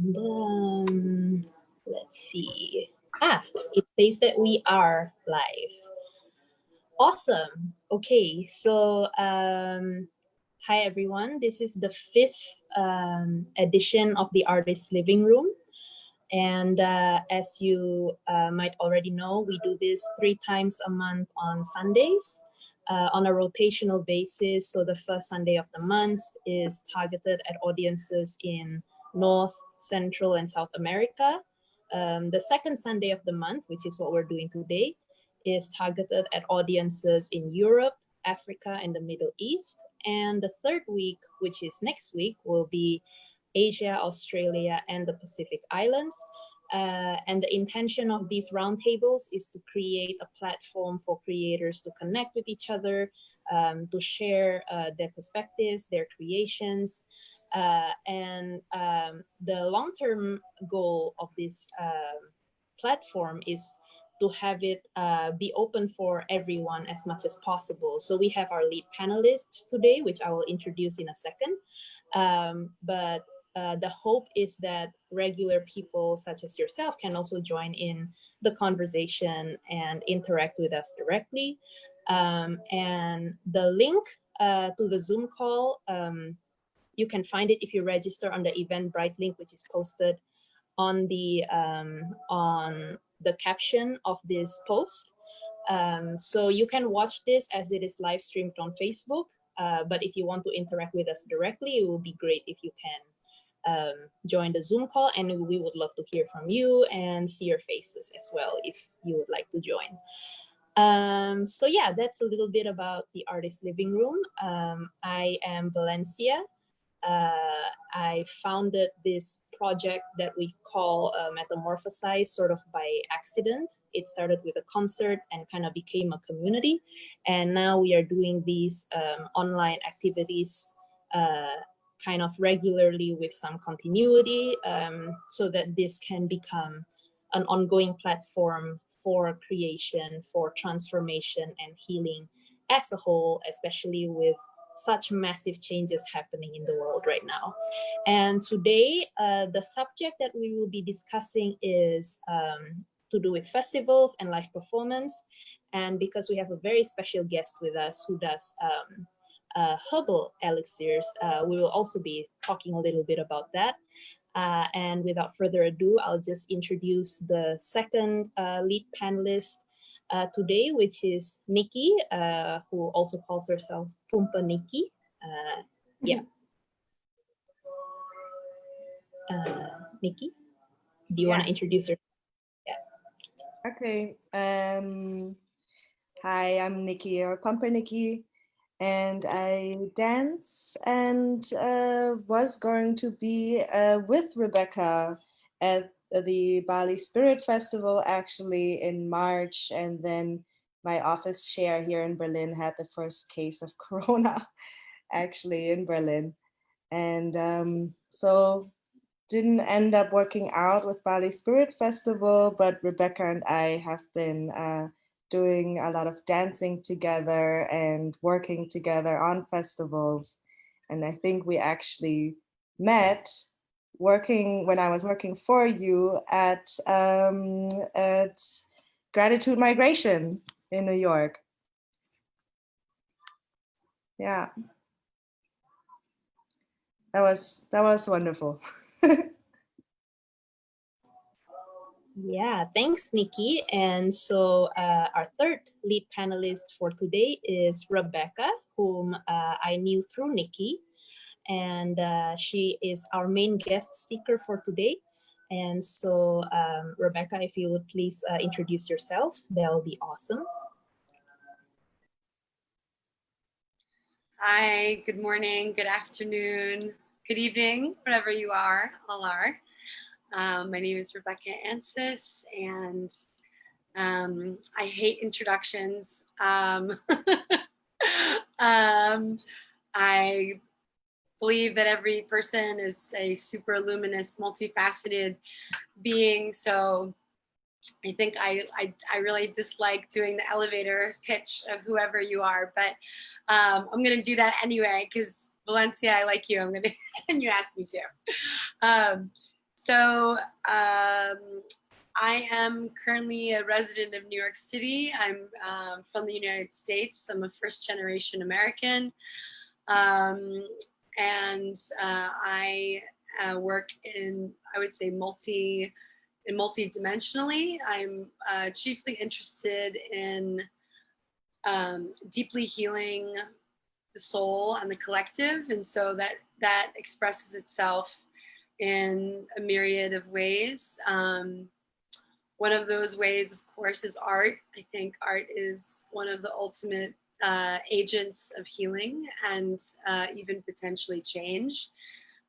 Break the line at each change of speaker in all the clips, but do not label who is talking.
And let's see. It says that we are live. Awesome. Okay, so hi everyone. This is the fifth edition of the Artist Living Room. And as you might already know, we do this 3 times a month on Sundays on a rotational basis. So the first Sunday of the month is targeted at audiences in North, Central, and South America. The second Sunday of the month, which is what we're doing today, is targeted at audiences in Europe, Africa, and the Middle East. And the third week, which is next week, will be Asia, Australia, and the Pacific Islands. And the intention of these roundtables is to create a platform for creators to connect with each other, to share their perspectives, their creations. And the long-term goal of this platform is to have it be open for everyone as much as possible. So we have our lead panelists today, which I will introduce in a second. But the hope is that regular people such as yourself can also join in the conversation and interact with us directly. And the link to the Zoom call, you can find it if you register on the Eventbrite link, which is posted on the caption of this post. So you can watch this as it is live streamed on Facebook. But if you want to interact with us directly, it would be great if you can join the Zoom call, and we would love to hear from you and see your faces as well if you would like to join. So yeah, that's a little bit about the Artist Living Room. I am Valencia. I founded this project that we call Metamorphosize sort of by accident. It started with a concert and kind of became a community. And now we are doing these online activities kind of regularly with some continuity, so that this can become an ongoing platform for creation, for transformation and healing as a whole, especially with such massive changes happening in the world right now. And today, the subject that we will be discussing is to do with festivals and live performance. And because we have a very special guest with us who does Herbal Elixirs, we will also be talking a little bit about that. And without further ado, I'll just introduce the second lead panelist today, which is Nikki, who also calls herself Pumpernicki. Yeah. Nikki, do you want to introduce yourself?
Yeah. Okay. Hi, I'm Nikki, or Pumpernicki, and I dance and was going to be with Rebecca at the Bali Spirit Festival actually in March, and then my office chair here in Berlin had the first case of corona actually in Berlin, and so didn't end up working out with Bali Spirit Festival, but Rebecca and I have been doing a lot of dancing together and working together on festivals. And I think we actually met when I was working for you at Gratitude Migration in New York. Yeah. That was wonderful.
Yeah, thanks, Nikki. And so our third lead panelist for today is Rebecca, whom I knew through Nikki. And she is our main guest speaker for today. And so, Rebecca, if you would please introduce yourself, that'll be awesome.
Hi, good morning, good afternoon, good evening, wherever you are, all are. My name is Rebecca Antsis, and I hate introductions. I believe that every person is a super luminous, multifaceted being, so I think I really dislike doing the elevator pitch of whoever you are, but I'm going to do that anyway because Valencia, I like you. I'm going to, and you asked me to. So I am currently a resident of New York City. I'm from the United States. I'm a first-generation American. And I work in, I would say, multi-dimensionally. I'm chiefly interested in deeply healing the soul and the collective, and so that expresses itself in a myriad of ways. One of those ways, of course, is art. I think art is one of the ultimate agents of healing and even potentially change.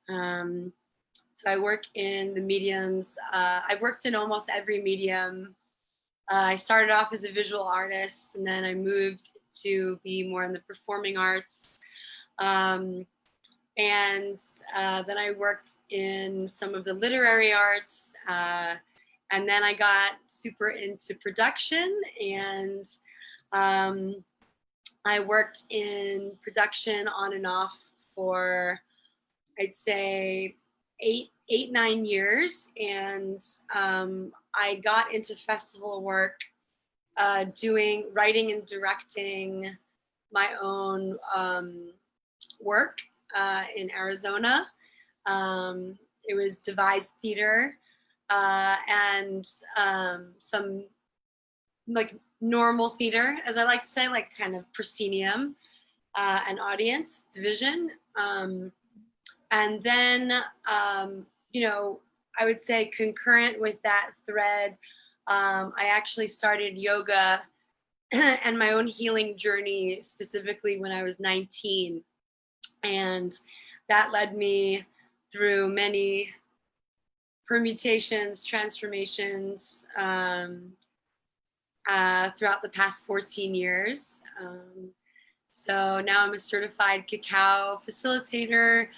So I work in the mediums. I've worked in almost every medium. I started off as a visual artist, and then I moved to be more in the performing arts. And then I worked in some of the literary arts. And then I got super into production, and I worked in production on and off for, I'd say, 9 years. And I got into festival work writing and directing my own work in Arizona. It was devised theater and some like normal theater, as I like to say, like kind of proscenium and audience division. And then, you know, I would say concurrent with that thread, I actually started yoga and my own healing journey specifically when I was 19. And that led me through many permutations, transformations throughout the past 14 years. So now I'm a certified cacao facilitator,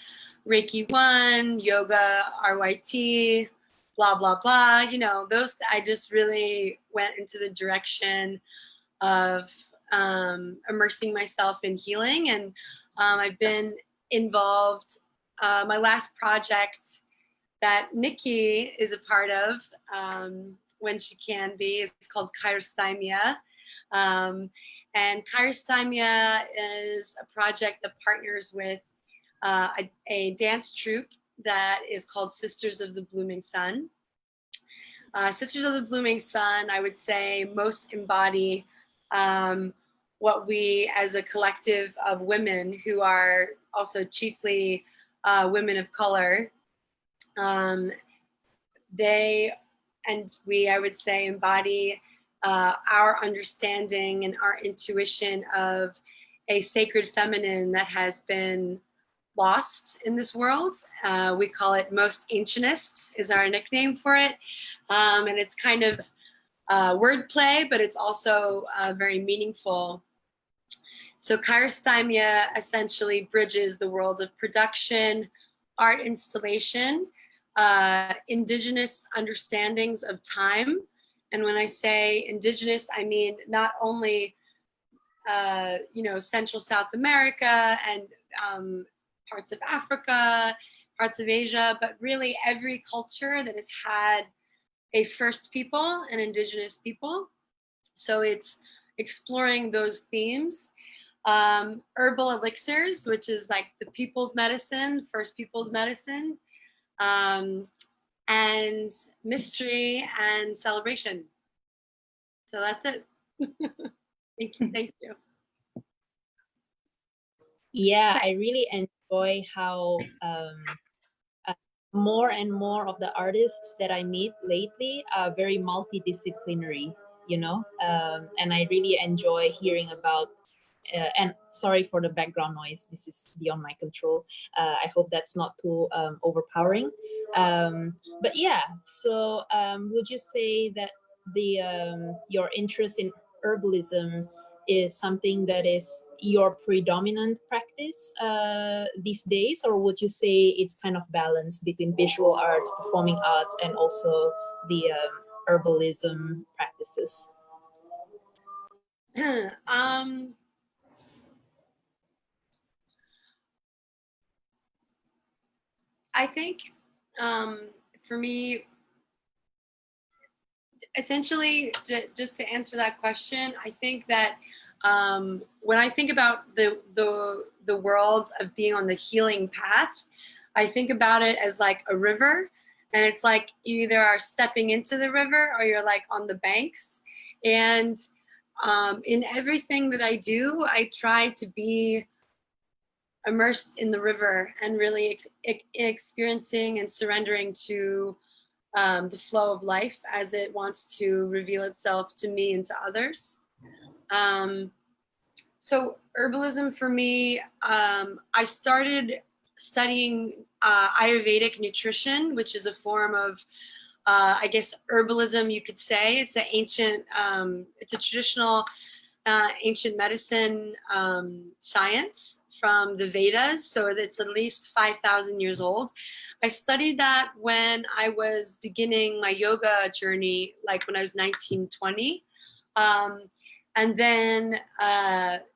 Reiki 1, yoga, RYT, blah, blah, blah. You know, those, I just really went into the direction of immersing myself in healing. And I've been involved, my last project that Nikki is a part of when she can be, it's called Kairos. And Kairos is a project that partners with a dance troupe that is called Sisters of the Blooming Sun. Sisters of the Blooming Sun, I would say, most embody what we as a collective of women who are also chiefly women of color, they and we, I would say, embody our understanding and our intuition of a sacred feminine that has been lost in this world. We call it most ancientist is our nickname for it. And it's kind of wordplay, but it's also very meaningful. So Kairos essentially bridges the world of production, art installation, indigenous understandings of time. And when I say indigenous, I mean not only you know, Central South America and parts of Africa, parts of Asia, but really every culture that has had a first people, an indigenous people. So it's exploring those themes. Herbal Elixirs, which is like the people's medicine, first people's medicine, and mystery and celebration. So that's it. Thank you.
Yeah, I really enjoy how more and more of the artists that I meet lately are very multidisciplinary, you know, and I really enjoy hearing about, and sorry for the background noise, this is beyond my control. I hope that's not too overpowering. But yeah, so would you say that your interest in herbalism is something that is your predominant practice these days, or would you say it's kind of balanced between visual arts, performing arts, and also the herbalism practices?
I think for me, essentially, just to answer that question, I think that when I think about the world of being on the healing path, I think about it as like a river, and it's like you either are stepping into the river or you're like on the banks. And in everything that I do, I try to be immersed in the river and really experiencing and surrendering to the flow of life as it wants to reveal itself to me and to others. So herbalism for me, I started studying Ayurvedic nutrition, which is a form of, I guess, herbalism, you could say. It's an ancient, it's a traditional ancient medicine science from the Vedas. So it's at least 5,000 years old. I studied that when I was beginning my yoga journey, like when I was 19, 20. And then,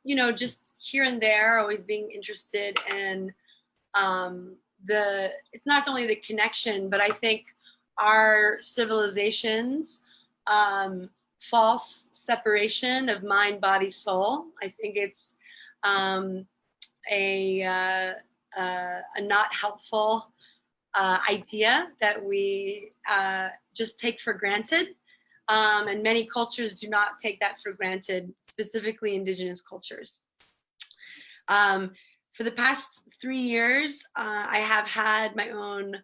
you know, just here and there, always being interested in it's not only the connection, but I think our civilization's false separation of mind, body, soul. I think it's a not helpful idea that we just take for granted. And many cultures do not take that for granted, specifically indigenous cultures. For the past 3 years, I have had my own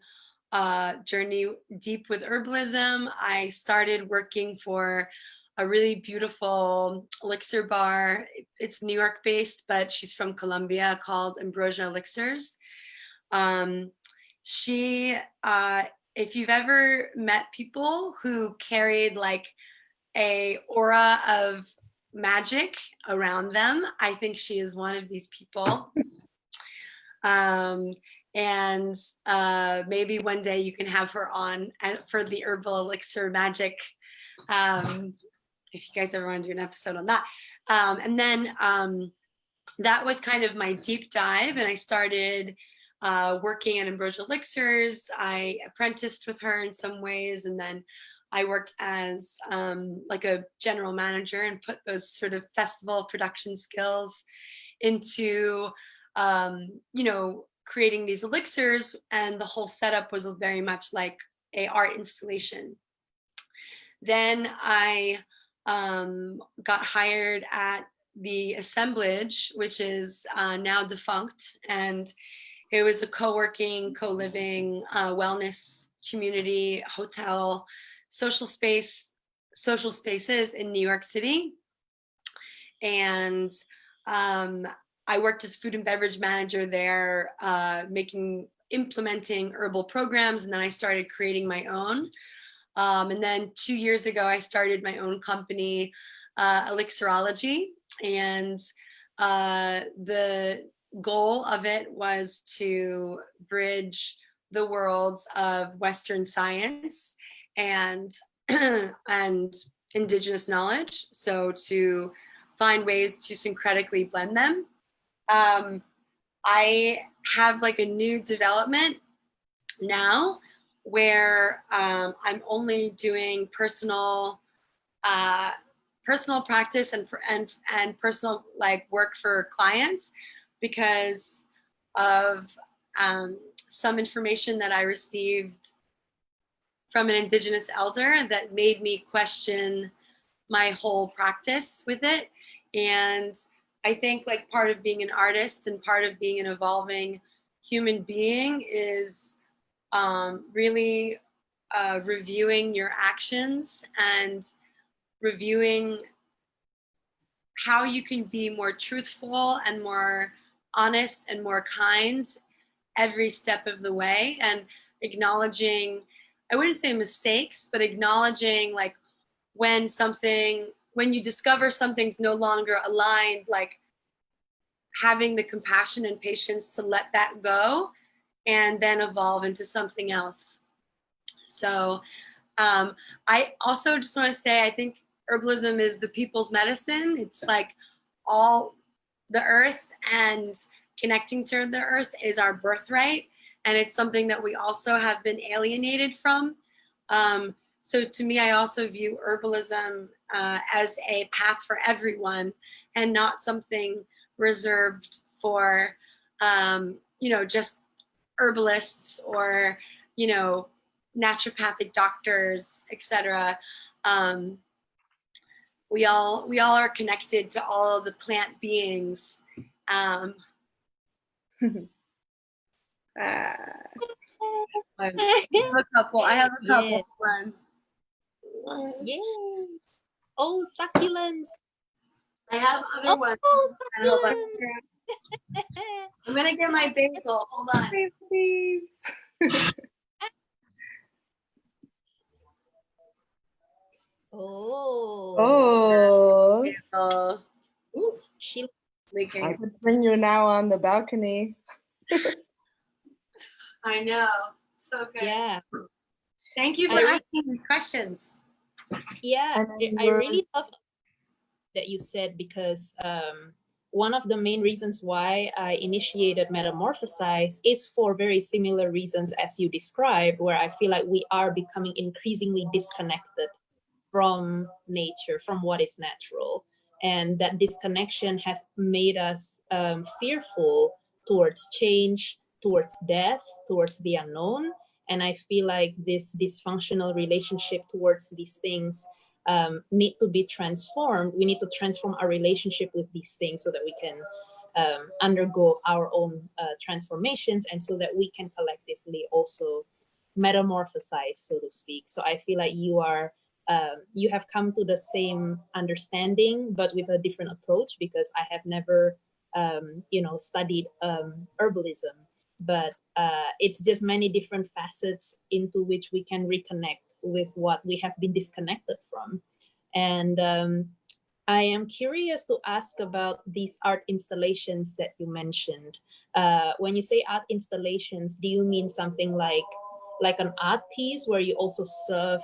journey deep with herbalism. I started working for a really beautiful elixir bar. It's New York based, but she's from Colombia, called Ambrosia Elixirs. If you've ever met people who carried like a aura of magic around them, I think she is one of these people. And maybe one day you can have her on for the herbal elixir magic, if you guys ever want to do an episode on that. And then that was kind of my deep dive, and I started working at Ambrosia Elixirs. I apprenticed with her in some ways, and then I worked as like a general manager and put those sort of festival production skills into, you know, creating these elixirs. And the whole setup was very much like a art installation. Then I got hired at the Assemblage, which is now defunct, and it was a co-working, co-living, wellness community, hotel, social spaces in New York City. And I worked as food and beverage manager there, implementing herbal programs, and then I started creating my own. And then 2 years ago, I started my own company, Elixirology, and the goal of it was to bridge the worlds of Western science and and indigenous knowledge, so to find ways to syncretically blend them. I have like a new development now where I'm only doing personal practice and personal like work for clients, because of some information that I received from an indigenous elder that made me question my whole practice with it. And I think like part of being an artist and part of being an evolving human being is really reviewing your actions and reviewing how you can be more truthful and more honest and more kind every step of the way, and acknowledging, I wouldn't say mistakes, but acknowledging like when you discover something's no longer aligned, like having the compassion and patience to let that go and then evolve into something else. So I also just want to say, I think herbalism is the people's medicine. It's like all the earth, and connecting to the earth is our birthright. and it's something that we also have been alienated from. So to me, I also view herbalism as a path for everyone, and not something reserved for, just herbalists or, naturopathic doctors, etc. We all are connected to all of the plant beings. I have a couple.
Yeah.
One.
Yay. Oh, succulents.
I have other ones.
Oh,
Hold on.
succulents.
I'm gonna get my basil. Hold on.
Please.
Oh.
Oh.
Ooh,
She
leaking.
I could bring you now on the balcony.
I know. So good.
yeah.
Thank you for asking these questions.
Yeah, I really love that you said, because one of the main reasons why I initiated Metamorphosize is for very similar reasons as you described, where I feel like we are becoming increasingly disconnected from nature, from what is natural. And that disconnection has made us fearful towards change, towards death, towards the unknown. And I feel like this dysfunctional relationship towards these things need to be transformed. We need to transform our relationship with these things so that we can undergo our own transformations, and so that we can collectively also metamorphosize, so to speak. So I feel like you have come to the same understanding, but with a different approach, because I have never, studied herbalism, but it's just many different facets into which we can reconnect with what we have been disconnected from. And I am curious to ask about these art installations that you mentioned. When you say art installations, do you mean something like an art piece where you also serve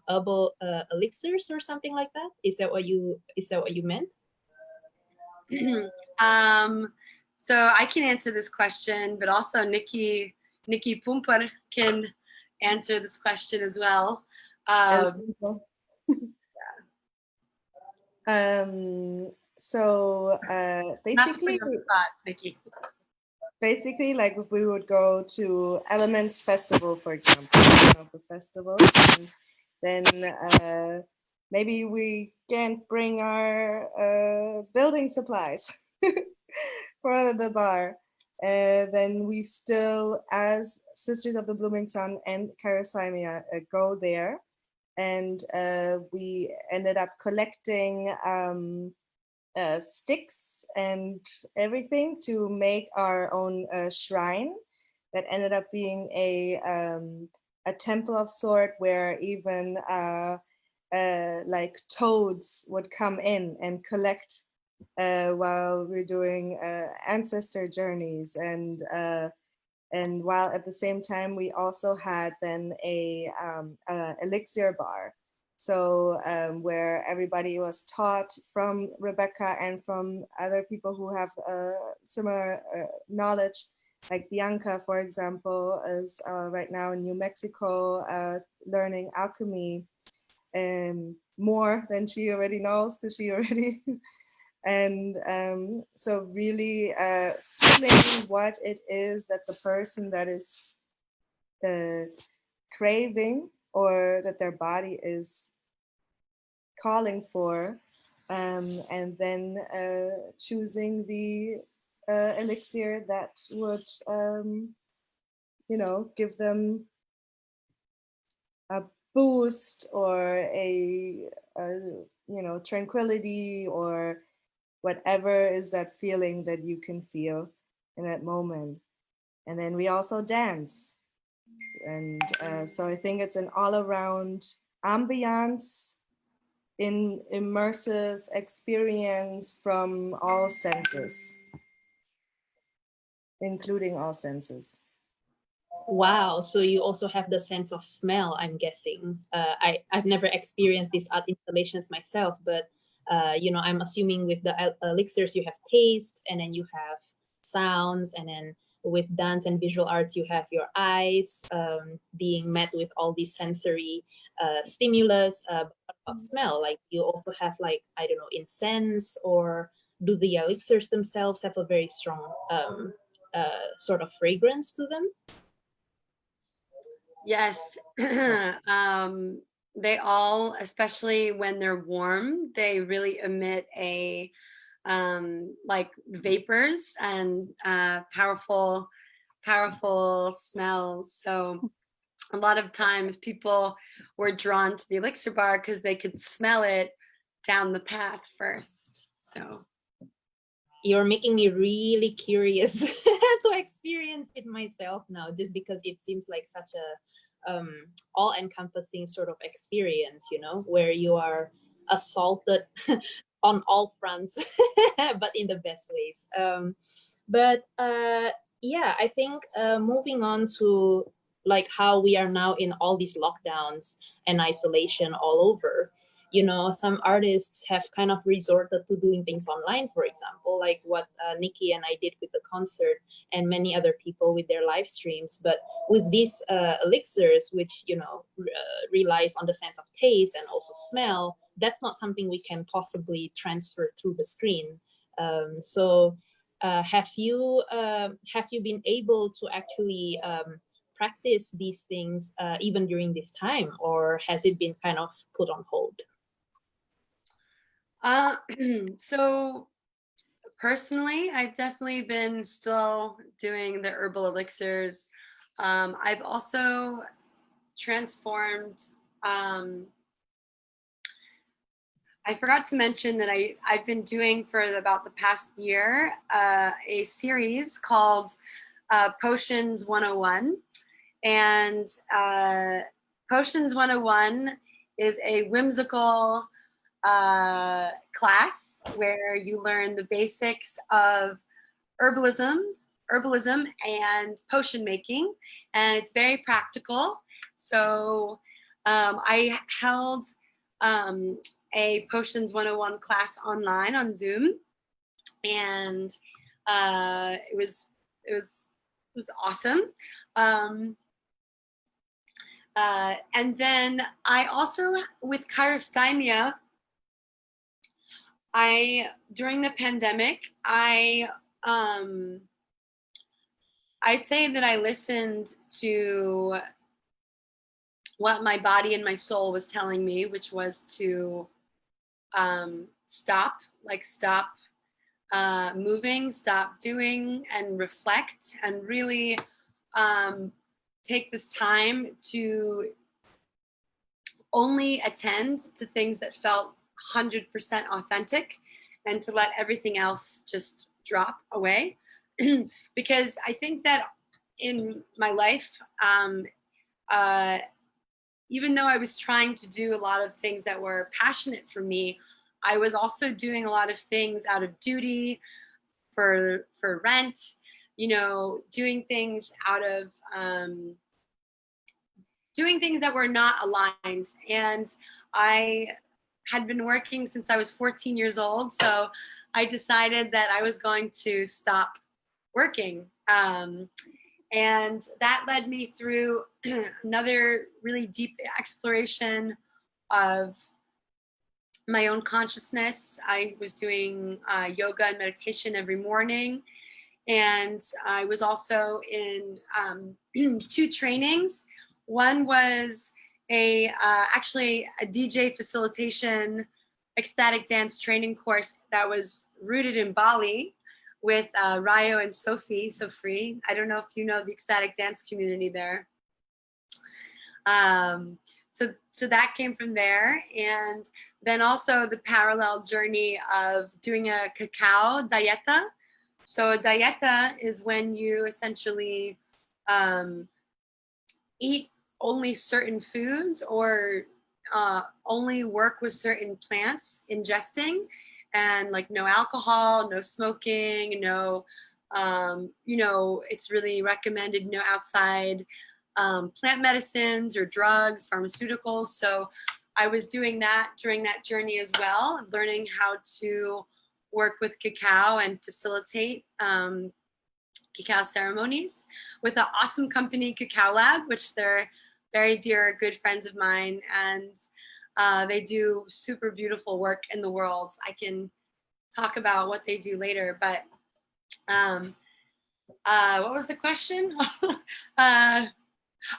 herbal elixirs or something like that? Is that what you meant?
So I can answer this question, but also Nikki Pumper can answer this question as well.
So basically,
Nikki.
Basically, like if we would go to Elements Festival, for example, one of the festivals, then maybe we can't bring our building supplies for the bar. Then we still, as Sisters of the Blooming Sun and Karasaimia, go there. And we ended up collecting sticks and everything to make our own shrine that ended up being a temple of sort, where even like toads would come in and collect while we're doing ancestor journeys, and while at the same time we also had then a elixir bar. So where everybody was taught from Rebecca and from other people who have similar knowledge, like Bianca, for example, is right now in New Mexico learning alchemy more than she already knows, because she already and so really feeling what it is that the person that is craving, or that their body is calling for, and then choosing the elixir that would, give them a boost, or a tranquility, or whatever is that feeling that you can feel in that moment. And then we also dance. And so I think it's an all-around ambiance, in immersive experience from all senses, including all senses.
Wow, so you also have the sense of smell, I'm guessing. I've never experienced these art installations myself, but I'm assuming with the elixirs you have taste, and then you have sounds, and then with dance and visual arts, you have your eyes being met with all these sensory stimulus. What about smell? Like you also have like, I don't know, incense, or do the elixirs themselves have a very strong sort of fragrance to them?
Yes. They all, especially when they're warm, they really emit a like vapors and powerful smells. So a lot of times people were drawn to the elixir bar because they could smell it down the path first. So
you're making me really curious to experience it myself now, just because it seems like such a all-encompassing sort of experience, you know, where you are assaulted on all fronts, but in the best ways. Yeah, I think moving on to like how we are now in all these lockdowns and isolation all over, you know, some artists have kind of resorted to doing things online, for example, like what Nikki and I did with the concert, and many other people with their live streams. But with these elixirs, which, you know, relies on the sense of taste and also smell, that's not something we can possibly transfer through the screen. Have you been able to actually practice these things even during this time, or has it been kind of put on hold?
So personally, I've definitely been still doing the herbal elixirs. I've also transformed. I forgot to mention that I've been doing for about the past year a series called Potions 101. And Potions 101 is a whimsical class where you learn the basics of herbalism and potion making, and it's very practical. So I held a Potions 101 class online on Zoom, and it was awesome. And then I also, with chirosthymia, during the pandemic, I'd say that I listened to what my body and my soul was telling me, which was to stop moving, stop doing, and reflect, and really take this time to only attend to things that felt 100% authentic, and to let everything else just drop away. Because I think that in my life, even though I was trying to do a lot of things that were passionate for me, I was also doing a lot of things out of duty, for rent, you know, doing things out of doing things that were not aligned. And I had been working since I was 14 years old, so I decided that I was going to stop working. And that led me through another really deep exploration of my own consciousness. I was doing yoga and meditation every morning. And I was also in 2 trainings. One was actually a DJ facilitation ecstatic dance training course that was rooted in Bali with Ryo and Sophie. I don't know if you know the ecstatic dance community there. So that came from there. And then also the parallel journey of doing a cacao dieta. So a dieta is when you essentially eat only certain foods, or only work with certain plants ingesting, and like no alcohol, no smoking, no, you know, it's really recommended no outside plant medicines or drugs, pharmaceuticals. So I was doing that during that journey as well, learning how to work with cacao and facilitate cacao ceremonies with an awesome company, Cacao Lab, which they're very dear, good friends of mine. And they do super beautiful work in the world. I can talk about what they do later, but what was the question?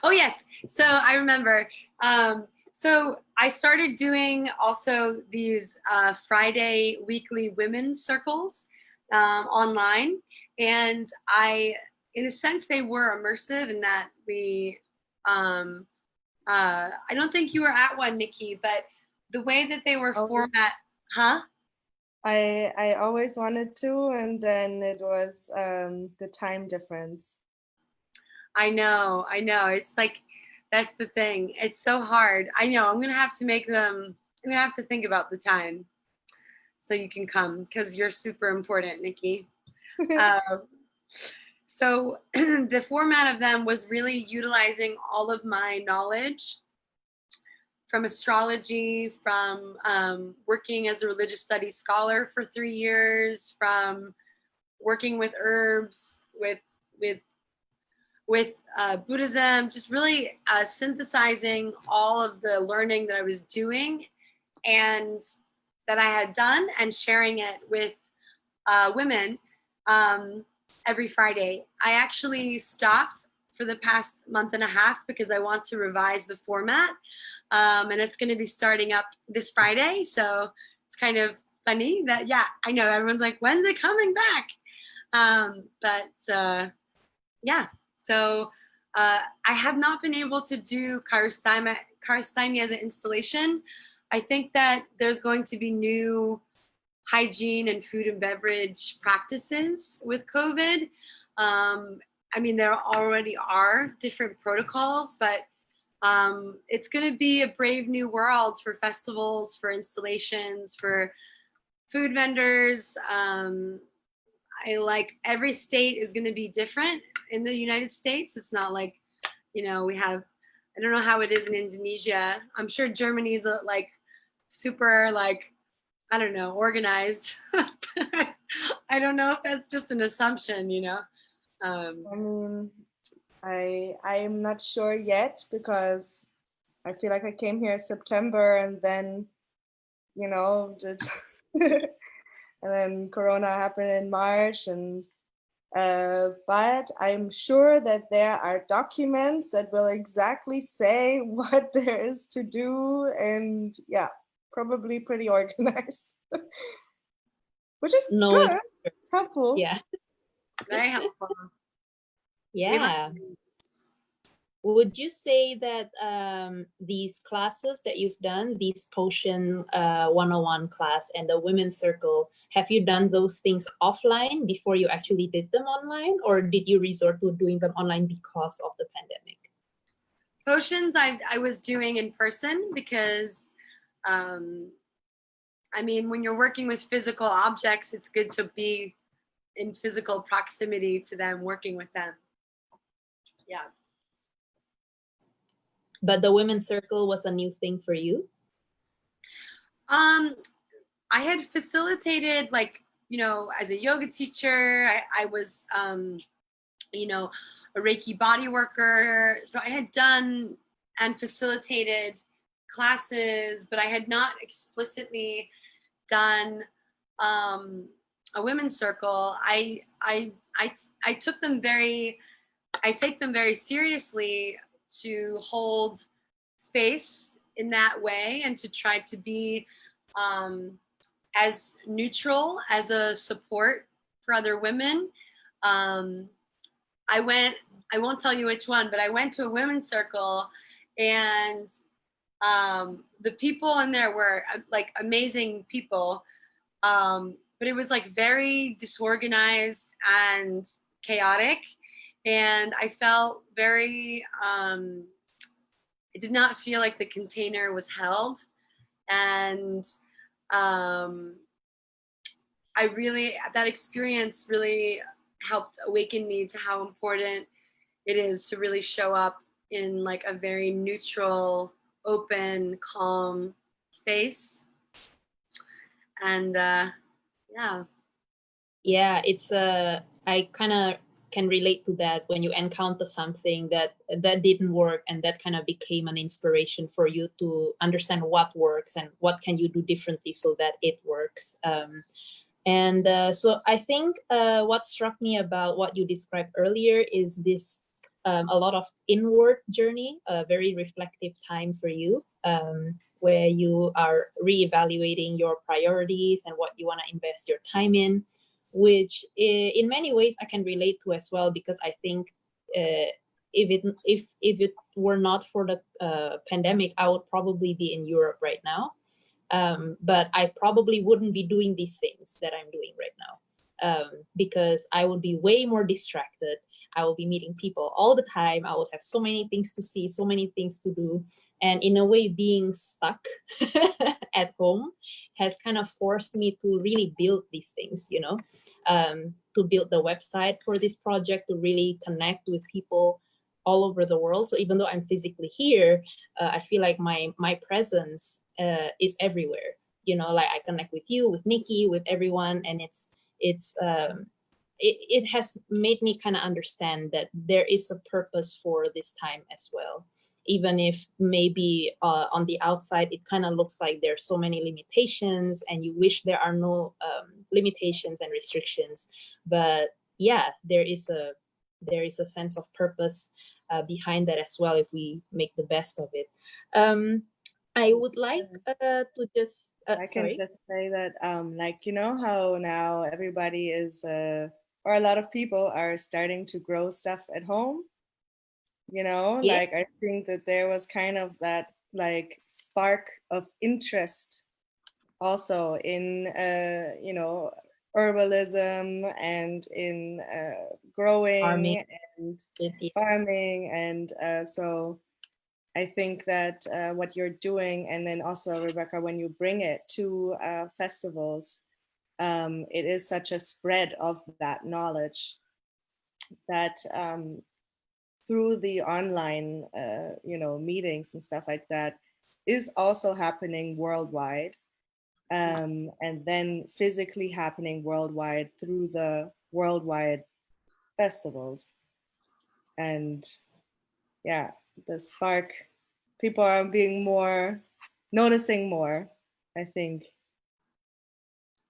Oh yes, so I remember. So I started doing also these Friday weekly women's circles online, and in a sense, they were immersive in that we. I don't think you were at one, Nikki, but the way that they were format, huh?
I always wanted to, and then it was the time difference.
I know. It's like, that's the thing. It's so hard. I know. I'm gonna have to make them. I'm gonna have to think about the time, so you can come because you're super important, Nikki. So the format of them was really utilizing all of my knowledge from astrology, from working as a religious studies scholar for 3 years, from working with herbs, with Buddhism, just really synthesizing all of the learning that I was doing and that I had done and sharing it with women every Friday. I actually stopped for the past month and a half because I want to revise the format. And it's going to be starting up this Friday. So it's kind of funny that, yeah, I know everyone's like, when's it coming back? Yeah. So I have not been able to do Karistami as an installation. I think that there's going to be new hygiene and food and beverage practices with COVID. I mean, there already are different protocols, but it's going to be a brave new world for festivals, for installations, for food vendors. Every state is going to be different in the United States. It's not like, we have, I don't know how it is in Indonesia. I'm sure Germany is super I don't know, organized. I don't know if that's just an assumption,
I mean, I'm not sure yet because I feel like I came here in September and then, and then Corona happened in March, and but I'm sure that there are documents that will exactly say what there is to do, and yeah, probably pretty organized, which is good. It's helpful.
Yeah.
Very helpful.
Yeah. Would you say that these classes that you've done, these potion 101 class and the women's circle, have you done those things offline before you actually did them online, or did you resort to doing them online because of the pandemic?
Potions I was doing in person because, I mean, when you're working with physical objects, it's good to be in physical proximity to them, working with them. Yeah.
But the women's circle was a new thing for you?
I had facilitated, as a yoga teacher, I was, a Reiki body worker. So I had done and facilitated classes, but I had not explicitly done a women's circle. I took them I take them very seriously to hold space in that way and to try to be as neutral as a support for other women. I won't tell you which one, but I went to a women's circle, and the people in there were amazing people. But it was very disorganized and chaotic. And I felt very, I did not feel like the container was held. And that experience really helped awaken me to how important it is to really show up in a very neutral, open, calm space. And yeah.
Yeah, it's I kind of can relate to that when you encounter something that didn't work, and that kind of became an inspiration for you to understand what works and what can you do differently so that it works. So I think what struck me about what you described earlier is this a lot of inward journey, a very reflective time for you, where you are reevaluating your priorities and what you want to invest your time in, which in many ways I can relate to as well, because I think if it were not for the pandemic, I would probably be in Europe right now. But I probably wouldn't be doing these things that I'm doing right now, because I would be way more distracted. I will be meeting people all the time. I would have so many things to see, so many things to do. And in a way, being stuck at home has kind of forced me to really build these things, you know, to build the website for this project, to really connect with people all over the world. So even though I'm physically here, I feel like my presence is everywhere. You know, like I connect with you, with Nikki, with everyone, and it has made me kind of understand that there is a purpose for this time as well. Even if maybe on the outside it kind of looks like there's so many limitations and you wish there are no limitations and restrictions, but yeah, there is a sense of purpose behind that as well if we make the best of it. I would like to just
I can just say that like, you know how now everybody is or a lot of people are starting to grow stuff at home, you know,
Yeah.
like I think that there was kind of that like spark of interest also in you know, herbalism and in growing
Farming.
and farming, and so I think that what you're doing, and then also Rebecca, when you bring it to festivals, it is such a spread of that knowledge that through the online you know, meetings and stuff like that is also happening worldwide, and then physically happening worldwide through the worldwide festivals. And yeah, the spark, people are being more, noticing more, I think.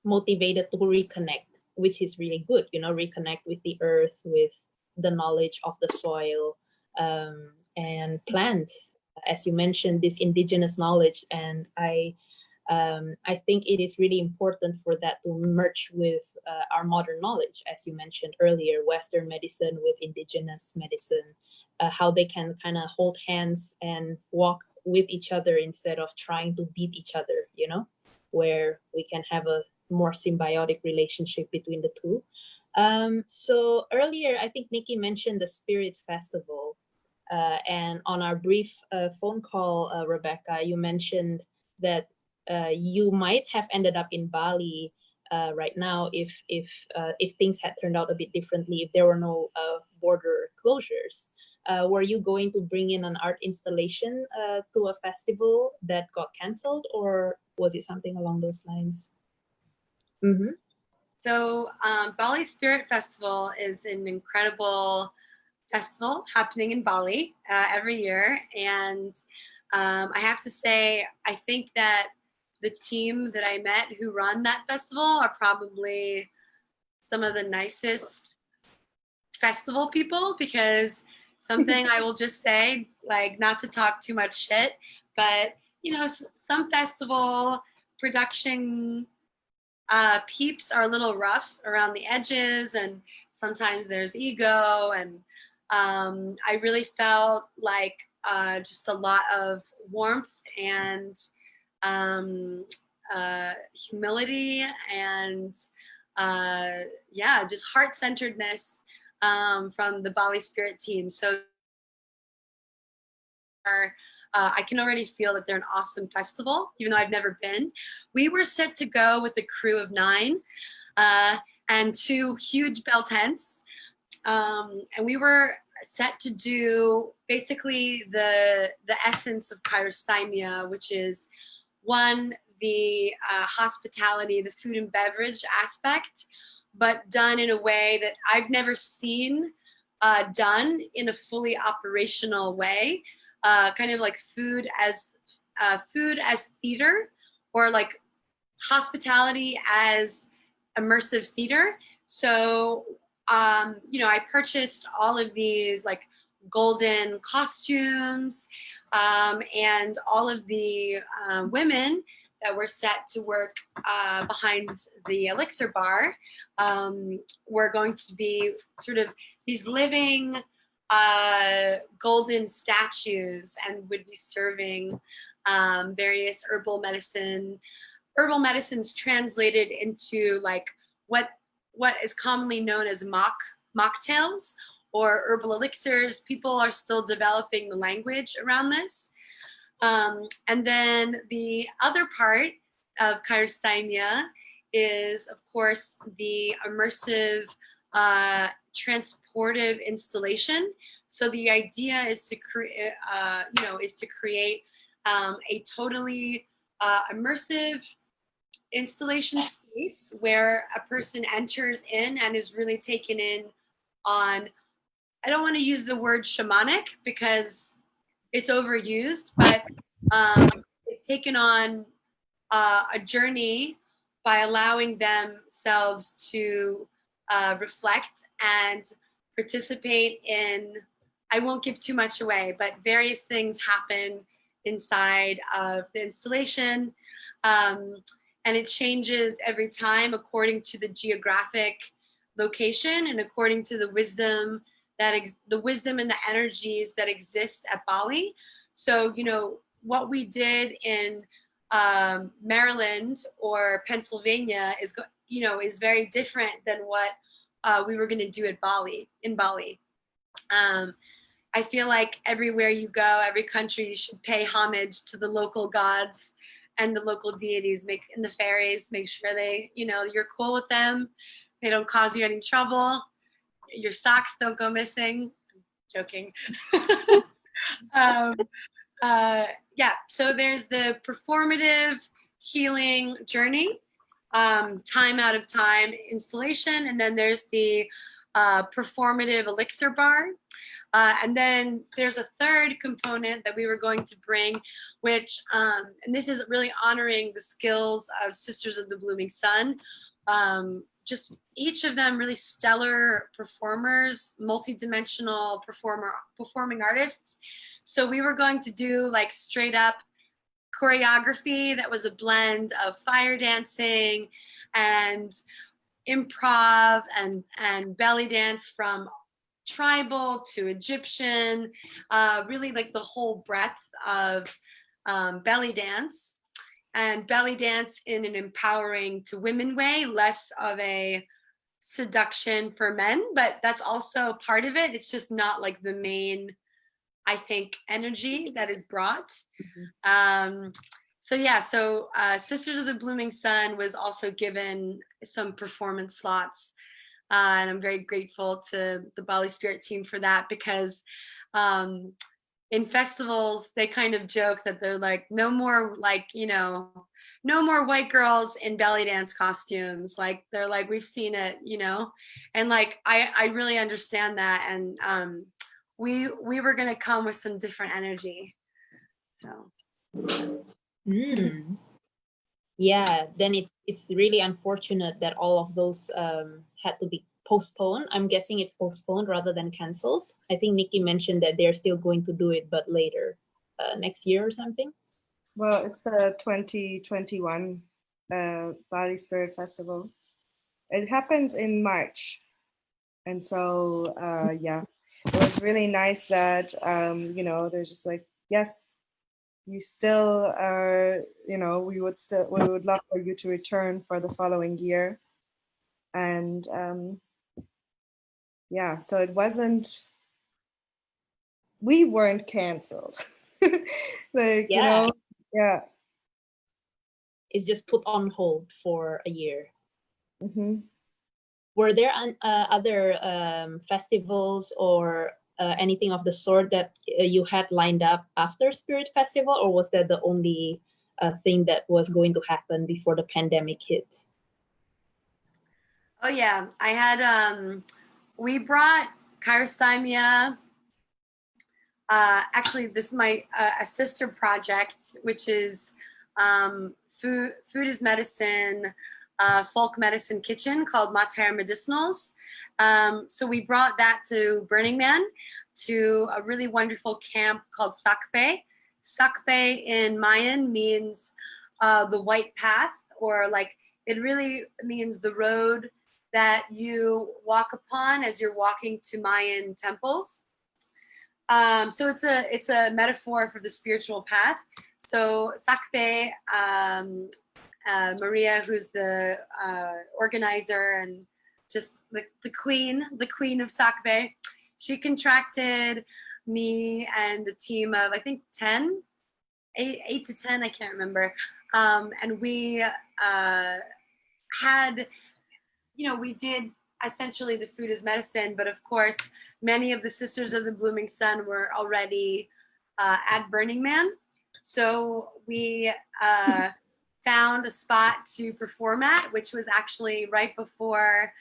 Motivated to reconnect, which is really good, you know, reconnect with the earth, with the knowledge of the soil, and plants, as you mentioned, this indigenous knowledge. And I think it is really important for that to merge with our modern knowledge, as you mentioned earlier, Western medicine with indigenous medicine, how they can kind of hold hands and walk with each other instead of trying to beat each other, you know, where we can have a more symbiotic relationship between the two. So earlier, I think Nikki mentioned the Spirit Festival. And on our brief phone call, Rebecca, you mentioned that you might have ended up in Bali right now if things had turned out a bit differently, if there were no border closures. Were you going to bring in an art installation to a festival that got canceled, or was it something along those lines? Mm-hmm.
So Bali Spirit Festival is an incredible festival happening in Bali every year. And I have to say, I think that the team that I met who run that festival are probably some of the nicest festival people, because something I will just say, like, not to talk too much shit, but you know, some festival production peeps are a little rough around the edges, and sometimes there's ego, and I really felt like just a lot of warmth and humility and yeah, just heart-centeredness from the Bali Spirit team. So I can already feel that they're an awesome festival, even though I've never been. We were set to go with a crew of 9 and 2 huge bell tents. And we were set to do basically the essence of Kairos, which is one, the hospitality, the food and beverage aspect, but done in a way that I've never seen done in a fully operational way, kind of like food as theater, or like hospitality as immersive theater. So, I purchased all of these like golden costumes, and all of the women that were set to work behind the elixir bar were going to be sort of these living golden statues, and would be serving various herbal medicines translated into like what is commonly known as mocktails or herbal elixirs. People are still developing the language around this. And then the other part of Kairos is, of course, the immersive transportive installation. So the idea is to create, a totally immersive installation space where a person enters in and is really taken in on, I don't want to use the word shamanic because it's overused, but it's taken on a journey by allowing themselves to reflect and participate in, I won't give too much away, but various things happen inside of the installation. And it changes every time according to the geographic location and according to the wisdom and the energies that exist at Bali. So, what we did in Maryland or Pennsylvania is very different than what we were going to do in Bali. I feel like everywhere you go, every country, you should pay homage to the local gods and the local deities, and the fairies. Make sure they, you're cool with them. They don't cause you any trouble. Your socks don't go missing. Joking. So there's the performative healing journey, time out of time installation, and then there's the performative elixir bar. And then there's a third component that we were going to bring, which, and this is really honoring the skills of Sisters of the Blooming Sun. Just each of them really stellar performers, multi-dimensional performing artists. So we were going to do like straight up choreography that was a blend of fire dancing and improv and belly dance from tribal to Egyptian, really like the whole breadth of belly dance. And belly dance in an empowering to women way, less of a seduction for men, but that's also part of it. It's just not like the main, I think, energy that is brought. Mm-hmm. So Sisters of the Blooming Sun was also given some performance slots. And I'm very grateful to the Bali Spirit team for that, because in festivals, they kind of joke that they're like, no more no more white girls in belly dance costumes. Like, they're like, we've seen it, and like, I really understand that. And we were going to come with some different energy. So.
Yeah, then it's really unfortunate that all of those had to be postponed. I'm guessing it's postponed rather than canceled. I think Nikki mentioned that they're still going to do it, but later, next year or something.
Well, it's the 2021 Bali Spirit Festival. It happens in March. And so, it was really nice that, they're just like, yes, you still are, we would love for you to return for the following year. And so it wasn't, we weren't canceled.
It's just put on hold for a year.
Mm-hmm.
Were there other festivals or anything of the sort that you had lined up after Spirit Festival, or was that the only thing that was going to happen before the pandemic hit?
Oh yeah, I had we brought chirostemia. Actually, this is my a sister project, which is food is medicine, folk medicine kitchen called Mater Medicinals. So we brought that to Burning Man, to a really wonderful camp called Sakpe. Sakpe in Mayan means the white path, or like it really means the road that you walk upon as you're walking to Mayan temples. So it's a metaphor for the spiritual path. So Sakpe, Maria, who's the organizer and just the queen of Sakpe, she contracted me and the team of, I think, 10, 8 to 10, I can't remember. And we had, we did essentially the food is medicine, but of course, many of the Sisters of the Blooming Sun were already at Burning Man. So we found a spot to perform at, which was actually right before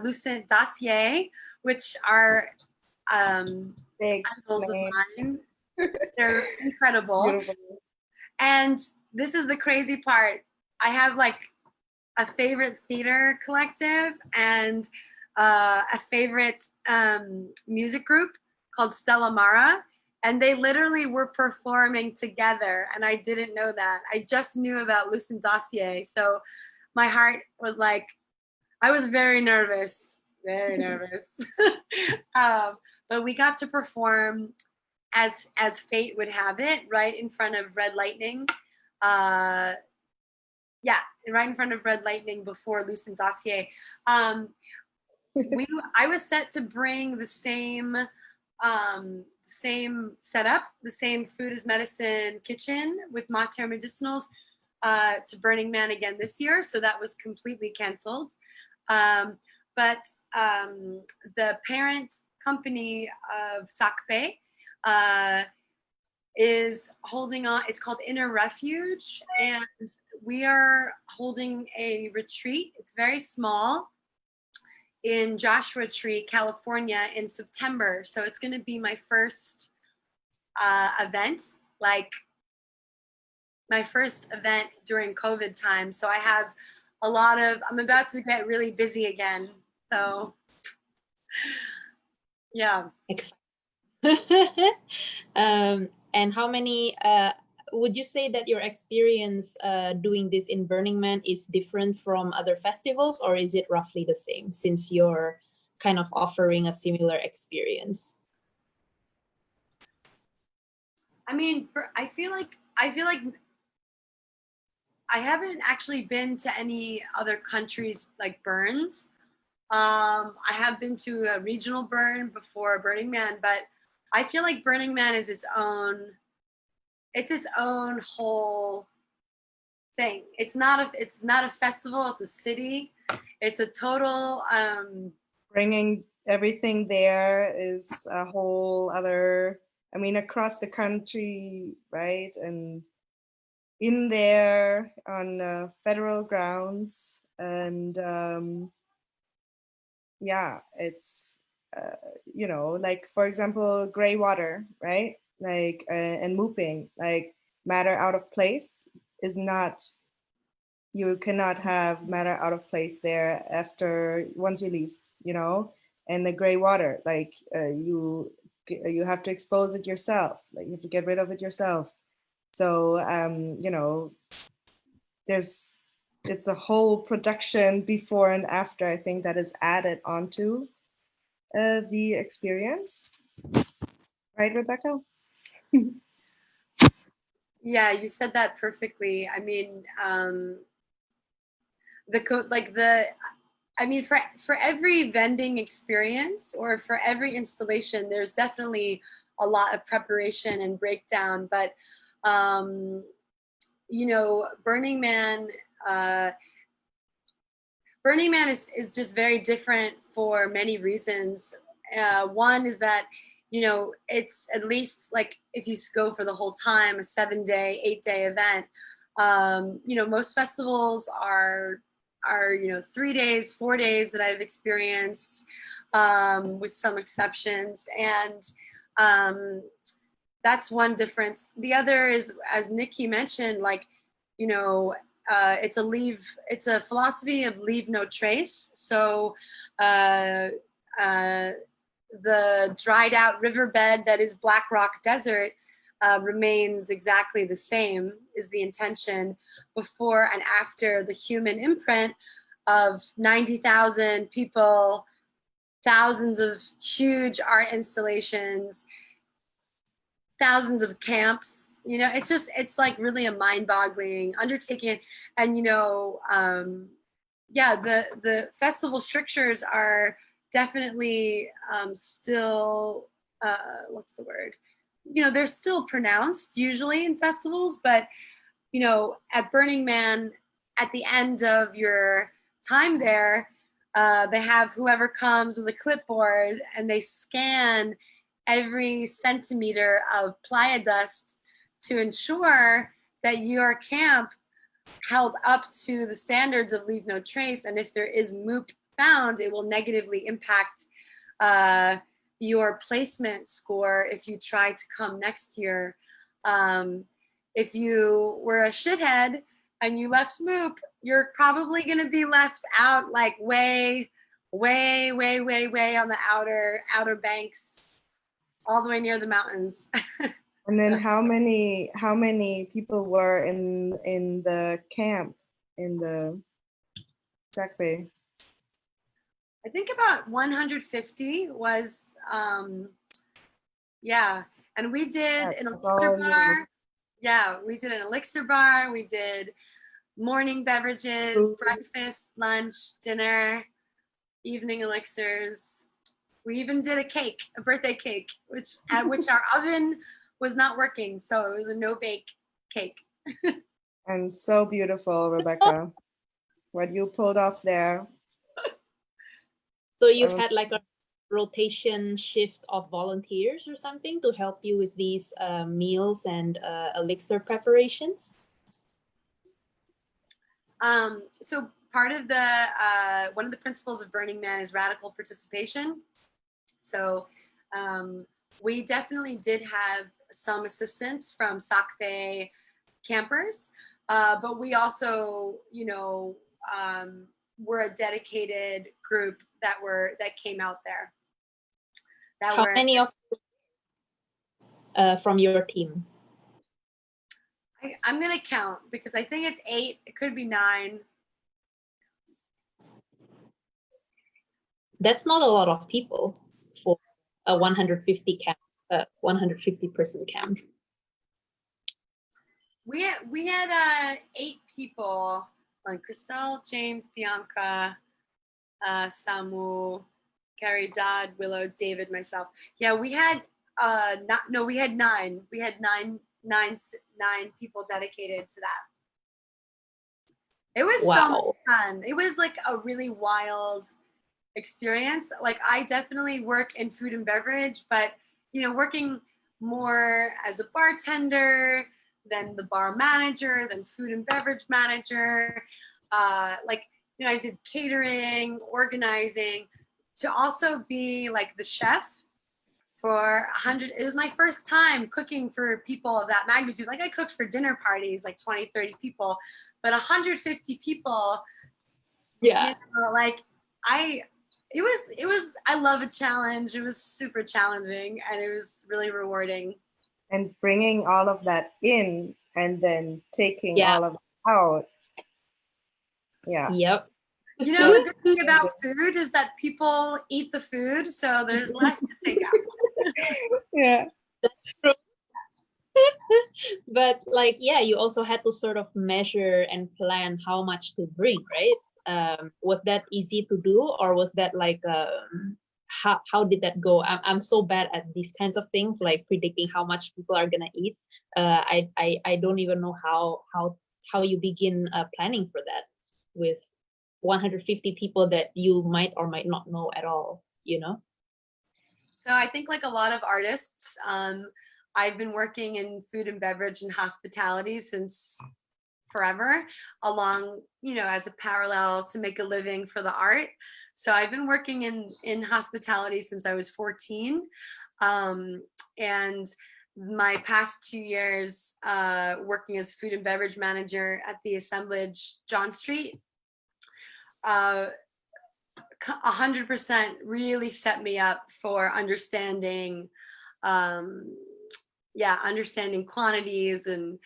Lucent Dossier, which are
Big
idols of
name.
mine. They're incredible.
Beautiful.
And this is the crazy part. I have like a favorite theater collective and a favorite music group called Stella Mara. And they literally were performing together. And I didn't know that. I just knew about Lucent Dossier. So my heart was like, I was very nervous, very nervous. But we got to perform as fate would have it, right in front of Red Lightning. Yeah, right in front of Red Lightning before Lucent Dossier. I was set to bring the same setup, the same food as medicine kitchen with Mater Medicinals to Burning Man again this year. So that was completely canceled. But the parent company of Sakpe is holding on. It's called Inner Refuge, and we are holding a retreat. It's very small in Joshua Tree, California in September. So it's going to be my first event, like my first event during COVID time. So I have I'm about to get really busy again. So yeah.
And how many, would you say that your experience doing this in Burning Man is different from other festivals, or is it roughly the same since you're kind of offering a similar experience?
I mean, I feel like I haven't actually been to any other countries like Burns. I have been to a regional burn before Burning Man, but I feel like Burning Man is its own whole thing. It's not a festival, it's a city. It's a total
Bringing everything there is a whole other, I mean, across the country, right? And in there on federal grounds. And yeah, it's, like, for example, gray water, right? Like, and mooping, like matter out of place is not, you cannot have matter out of place there once you leave, and the gray water, like you have to expose it yourself, like you have to get rid of it yourself. So it's a whole production before and after, I think, that is added onto the experience, right, Rebecca?
Yeah, you said that perfectly. I mean, for every vending experience or for every installation, there's definitely a lot of preparation and breakdown. But Burning Man is just very different for many reasons. One is that it's at least, like, if you go for the whole time, a 7-day, 8-day event. Most festivals are are, 3 days, 4 days that I've experienced, with some exceptions. And that's one difference. The other is, as Nikki mentioned, like, it's a philosophy of leave no trace. So the dried out riverbed that is Black Rock Desert remains exactly the same, is the intention, before and after the human imprint of 90,000 people, thousands of huge art installations, thousands of camps. It's like really a mind-boggling undertaking. And the festival strictures are definitely still what's the word, they're still pronounced usually in festivals, but at Burning Man, at the end of your time there, they have whoever comes with a clipboard and they scan every centimeter of playa dust to ensure that your camp held up to the standards of leave no trace. And if there is MOOP found, it will negatively impact your placement score if you try to come next year. If you were a shithead and you left MOOP, you're probably going to be left out, like way on the outer banks, all the way near the mountains.
And then how many people were in the camp in the Sakbe?
I think about 150 was, and we did an elixir bar. Yeah, we did an elixir bar. We did morning beverages, breakfast, lunch, dinner, evening elixirs. We even did a birthday cake, which our oven was not working, so it was a no-bake cake.
And so beautiful, Rebecca, what you pulled off there.
So you've had like a rotation shift of volunteers or something to help you with these meals and elixir preparations?
So part of one of the principles of Burning Man is radical participation. So we definitely did have some assistance from Sakbe campers, but we also, were a dedicated group that came out there.
How many of from your team?
I'm gonna count because I think it's 8. It could be 9.
That's not a lot of people for a 150 person camp.
We had 8 people, like Christelle, James, Bianca, Samu, Carrie, Dodd, Willow, David, myself. Yeah, we had we had 9. We had nine people dedicated to that. It was so much fun. It was like a really wild experience. Like, I definitely work in food and beverage, but working more as a bartender, then the bar manager, then food and beverage manager. I did catering, organizing, to also be like the chef for 100. It was my first time cooking for people of that magnitude. Like, I cooked for dinner parties, like 20, 30 people, but 150 people.
Yeah.
It was, I love a challenge. It was super challenging and it was really rewarding.
And bringing all of that in and then taking all of it out. Yeah.
Yep.
The good thing about food is that people eat the food, so there's less to take out.
Yeah.
That's true. But you also had to sort of measure and plan how much to bring, right? Was that easy to do, or was that how did that go? I'm so bad at these kinds of things, like predicting how much people are gonna eat. I don't even know how you begin planning for that with 150 people that you might or might not know at all,
So I think, like a lot of artists, I've been working in food and beverage and hospitality since forever, along, you know, as a parallel to make a living for the art. So I've been working in hospitality since I was 14. And my past 2 years working as food and beverage manager at the assemblage John Street, 100% really set me up for understanding, understanding quantities, and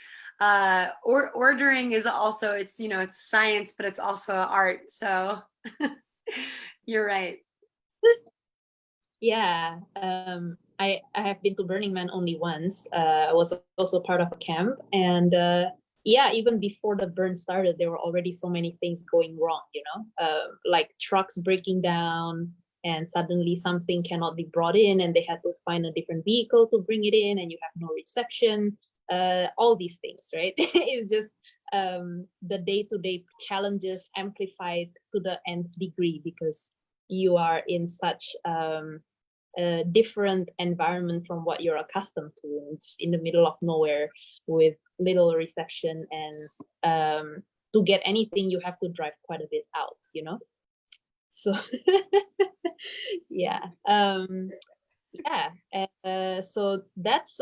ordering is also, it's, you know, it's science, but it's also art. So you're right.
Yeah, I have been to Burning Man only once. I was also part of a camp, and yeah, even before the burn started, there were already so many things going wrong, you know, like trucks breaking down, and suddenly something cannot be brought in, and they had to find a different vehicle to bring it in, and you have no reception. All these things, right? It's just the day-to-day challenges amplified to the nth degree, because you are in such a different environment from what you're accustomed to. It's in the middle of nowhere with little reception, and to get anything you have to drive quite a bit out, you know. So yeah, so that's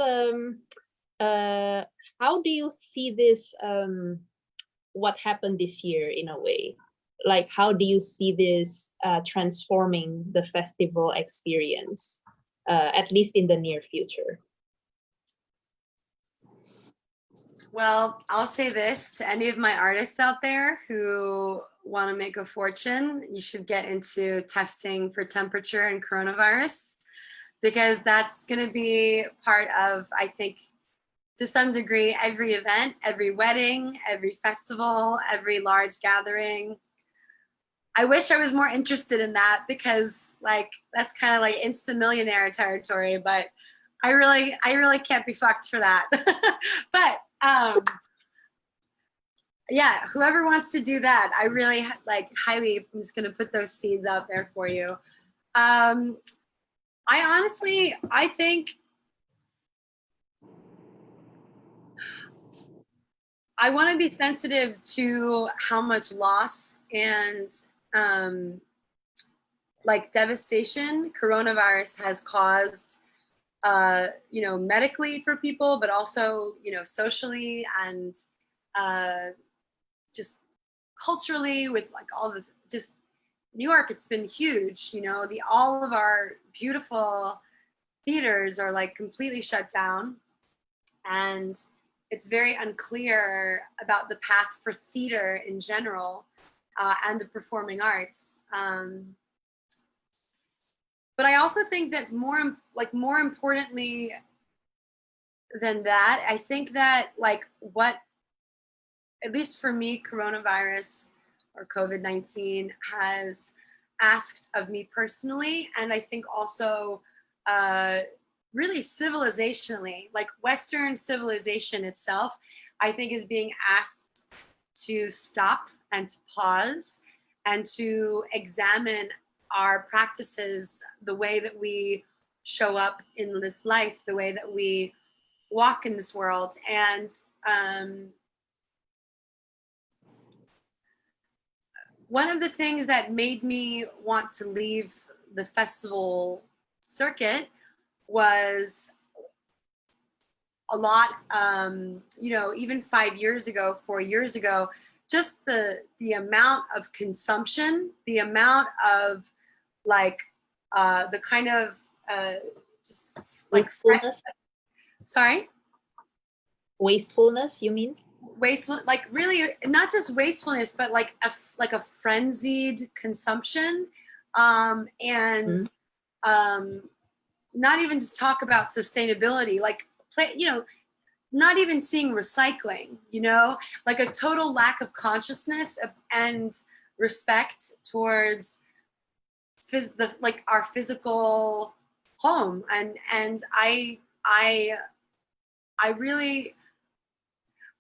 how do you see this, what happened this year in a way? Like, how do you see this transforming the festival experience, at least in the near future?
Well, I'll say this to any of my artists out there who want to make a fortune: you should get into testing for temperature and coronavirus, because that's going to be part of, I think, to some degree, every event, every wedding, every festival, every large gathering. I wish I was more interested in that, because like that's kind of like instant millionaire territory, but I really can't be fucked for that. But yeah, whoever wants to do that, I really like highly, I'm just going to put those seeds out there for you. I think I want to be sensitive to how much loss and like devastation coronavirus has caused, you know, medically for people, but also, you know, socially, and just culturally, with like all the, just New York, it's been huge, you know, all of our beautiful theaters are like completely shut down, and it's very unclear about the path for theater in general, and the performing arts. But I also think that more importantly than that, I think that like what, at least for me, coronavirus or COVID-19 has asked of me personally, and I think also really civilizationally, like Western civilization itself, I think is being asked to stop and to pause and to examine our practices, the way that we show up in this life, the way that we walk in this world. And one of the things that made me want to leave the festival circuit was a lot, you know, even 5 years ago, 4 years ago, just the amount of consumption, the amount of like the kind of just like
Wastefulness.
Sorry?
Wastefulness, you mean?
Wasteful, like really not just wastefulness, but like a frenzied consumption, and not even to talk about sustainability, like you know, not even seeing recycling, you know, like a total lack of consciousness and respect towards like our physical home. And I really,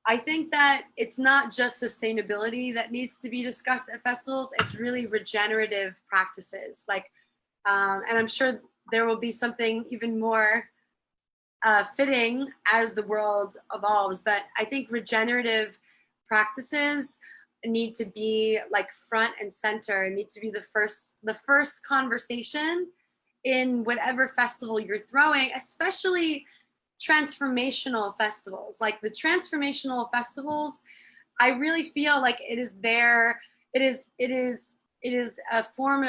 I think that it's not just sustainability that needs to be discussed at festivals. It's really regenerative practices, like, and I'm sure there will be something even more fitting as the world evolves. But I think regenerative practices need to be like front and center, need to be the first conversation in whatever festival you're throwing, especially transformational festivals. Like the transformational festivals, I really feel like it is a form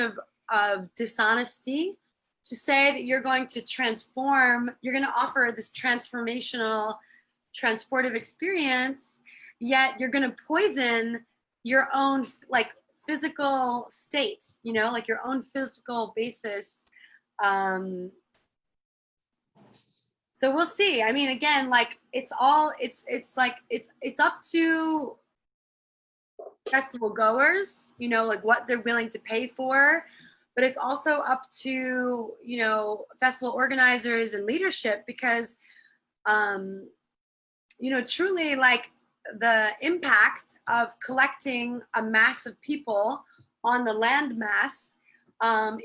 of dishonesty to say that you're going to transform, you're going to offer this transformational, transportive experience, yet you're going to poison your own like physical state, you know, like your own physical basis. So we'll see. I mean, again, like it's up to festival goers, you know, like what they're willing to pay for, but it's also up to, you know, festival organizers and leadership, because you know, truly like the impact of collecting a mass of people on the land mass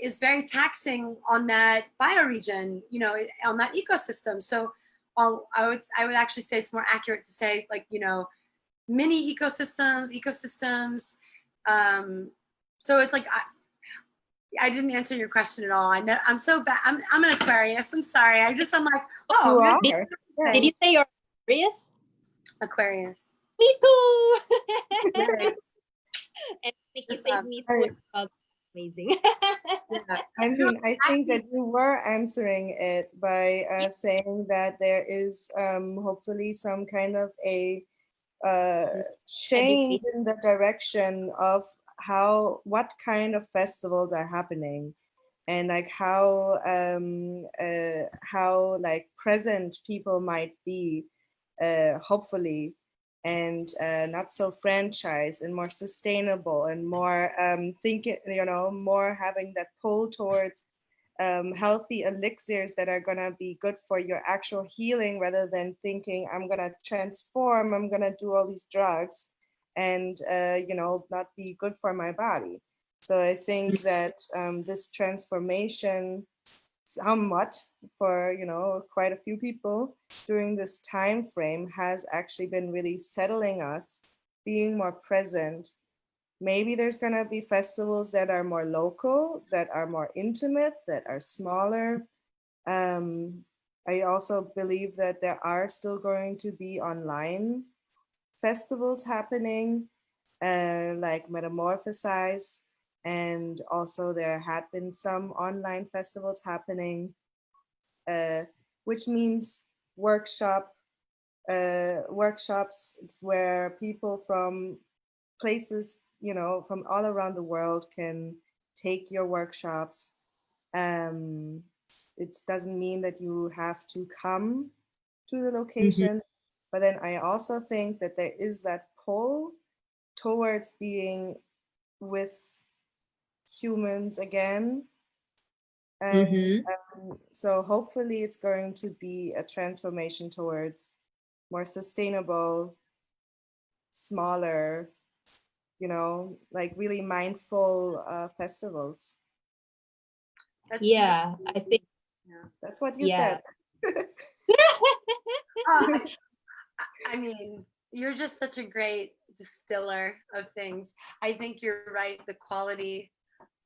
is very taxing on that bioregion, you know, on that ecosystem. So I would actually say it's more accurate to say, like, you know, mini ecosystems. So it's like I didn't answer your question at all. I know I'm so bad. I'm an Aquarius. I'm sorry. I'm like, oh,
did you say you're Aquarius?
Aquarius.
Me too. And Nikki says me too. Amazing.
Yeah. I mean, I think that you were answering it by saying that there is hopefully some kind of a change in the direction of what kind of festivals are happening, and like how like present people might be, hopefully, and not so franchise and more sustainable and more thinking, you know, more having that pull towards healthy elixirs that are gonna be good for your actual healing, rather than thinking I'm gonna transform, I'm gonna do all these drugs and you know, not be good for my body. So I think that this transformation somewhat for, you know, quite a few people during this time frame has actually been really settling us, being more present. Maybe there's going to be festivals that are more local, that are more intimate, that are smaller. I also believe that there are still going to be online festivals happening, like Metamorphosize. And also there had been some online festivals happening, which means workshops where people from places, you know, from all around the world can take your workshops. It doesn't mean that you have to come to the location, but then I also think that there is that pull towards being with humans again. And so hopefully it's going to be a transformation towards more sustainable, smaller, you know, like really mindful festivals.
Yeah, I think
that's what you said.
I mean, you're just such a great distiller of things. I think you're right. The quality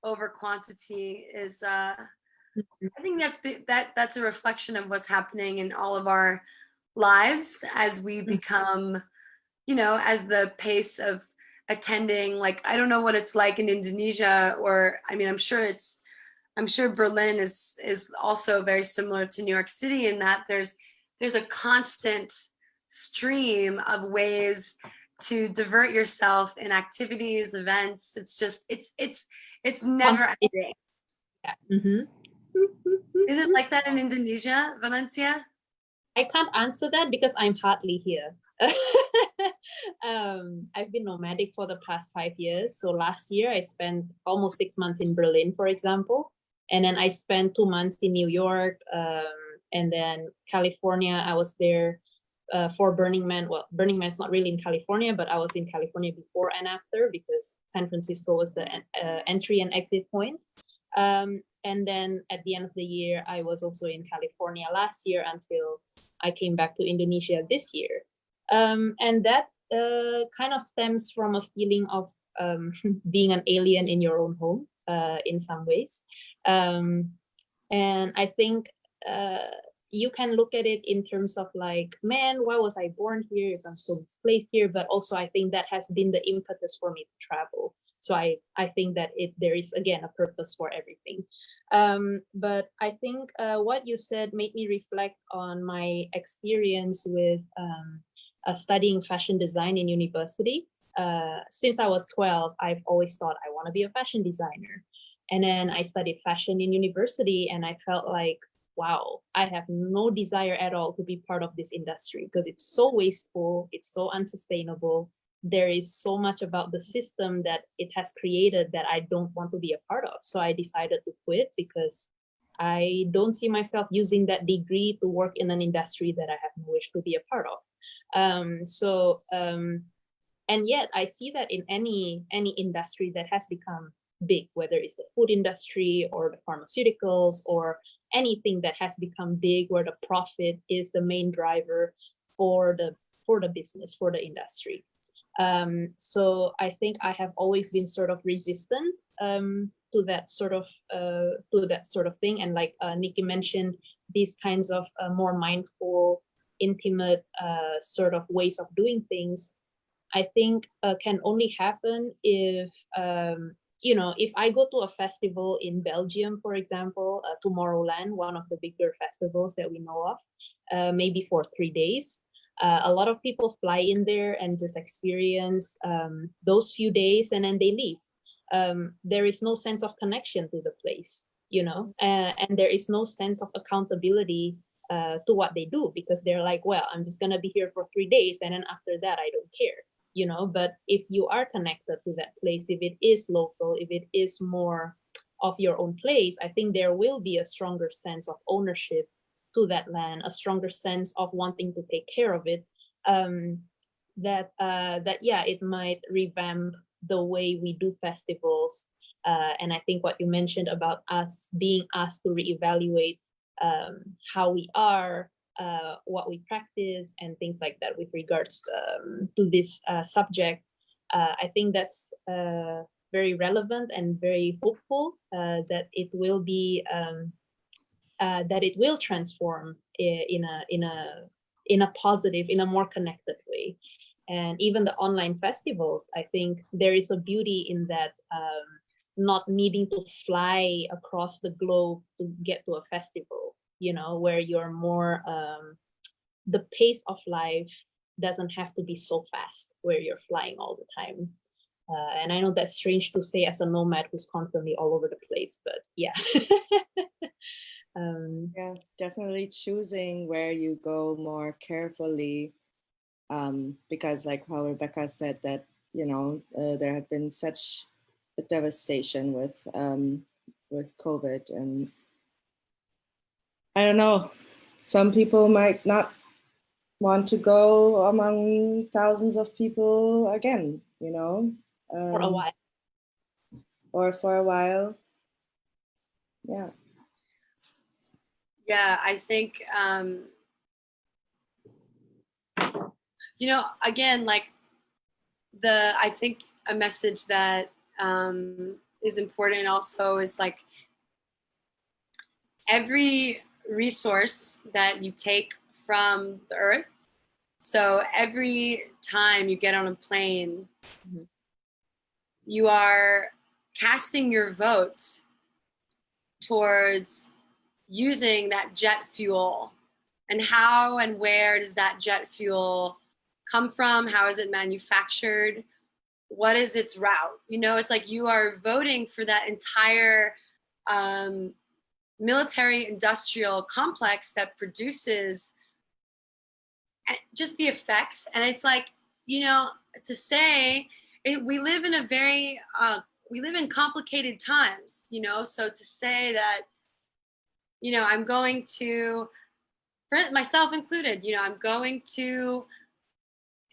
over quantity is I think that's a reflection of what's happening in all of our lives as we become, you know, as the pace of attending, like, I don't know what it's like in Indonesia, or I mean, I'm sure Berlin is also very similar to New York City in that there's a constant stream of ways to divert yourself in activities, events. It's just it's never ending.
Yeah.
Is it like that in Indonesia, Valencia?
I can't answer that because I'm hardly here. I've been nomadic for the past 5 years. So last year I spent almost 6 months in Berlin, for example. And then I spent 2 months in New York. And then California, I was there for Burning Man. Well, Burning Man's not really in California, but I was in California before and after because San Francisco was the entry and exit point. And then at the end of the year, I was also in California last year until I came back to Indonesia this year. And that kind of stems from a feeling of being an alien in your own home in some ways. And I think you can look at it in terms of like, man, why was I born here if I'm so misplaced here? But also I think that has been the impetus for me to travel. So I think that there is, again, a purpose for everything. But I think what you said made me reflect on my experience with studying fashion design in university. Since I was 12, I've always thought I want to be a fashion designer. And then I studied fashion in university, and I felt like, wow, I have no desire at all to be part of this industry because it's so wasteful, it's so unsustainable. There is so much about the system that it has created that I don't want to be a part of. So I decided to quit because I don't see myself using that degree to work in an industry that I have no wish to be a part of. And yet I see that in any industry that has become big, whether it's the food industry or the pharmaceuticals or anything that has become big where the profit is the main driver for the business, for the industry. So I think I have always been sort of resistant to that sort of thing. And like Nikki mentioned, these kinds of more mindful, intimate sort of ways of doing things, I think can only happen if if I go to a festival in Belgium, for example, Tomorrowland, one of the bigger festivals that we know of, maybe for 3 days. A lot of people fly in there and just experience those few days and then they leave. There is no sense of connection to the place, and there is no sense of accountability to what they do because they're like, well, I'm just going to be here for 3 days and then after that, I don't care. But if you are connected to that place, if it is local, if it is more of your own place, I think there will be a stronger sense of ownership to that land, a stronger sense of wanting to take care of it. It might revamp the way we do festivals. And I think what you mentioned about us being asked to reevaluate how we are, what we practice and things like that with regards to this subject. I think that's very relevant and very hopeful that it will be that it will transform in a positive, in a more connected way. And even the online festivals, I think there is a beauty in that, not needing to fly across the globe to get to a festival, where you're more, the pace of life doesn't have to be so fast where you're flying all the time. And I know that's strange to say as a nomad who's constantly all over the place, but yeah.
Yeah, definitely choosing where you go more carefully, because like how Rebecca said that, there have been such a devastation with COVID, and I don't know, some people might not want to go among thousands of people again,
For a while.
Or for a while. Yeah.
Yeah, I think, again, like I think a message that is important also is like every resource that you take from the earth. So every time you get on a plane, you are casting your vote towards using that jet fuel. And how and where does that jet fuel come from? How is it manufactured? What is its route? It's like you are voting for that entire military industrial complex that produces just the effects. And it's like, to say we live in a very, we live in complicated times, so to say that, I'm going to, myself included, I'm going to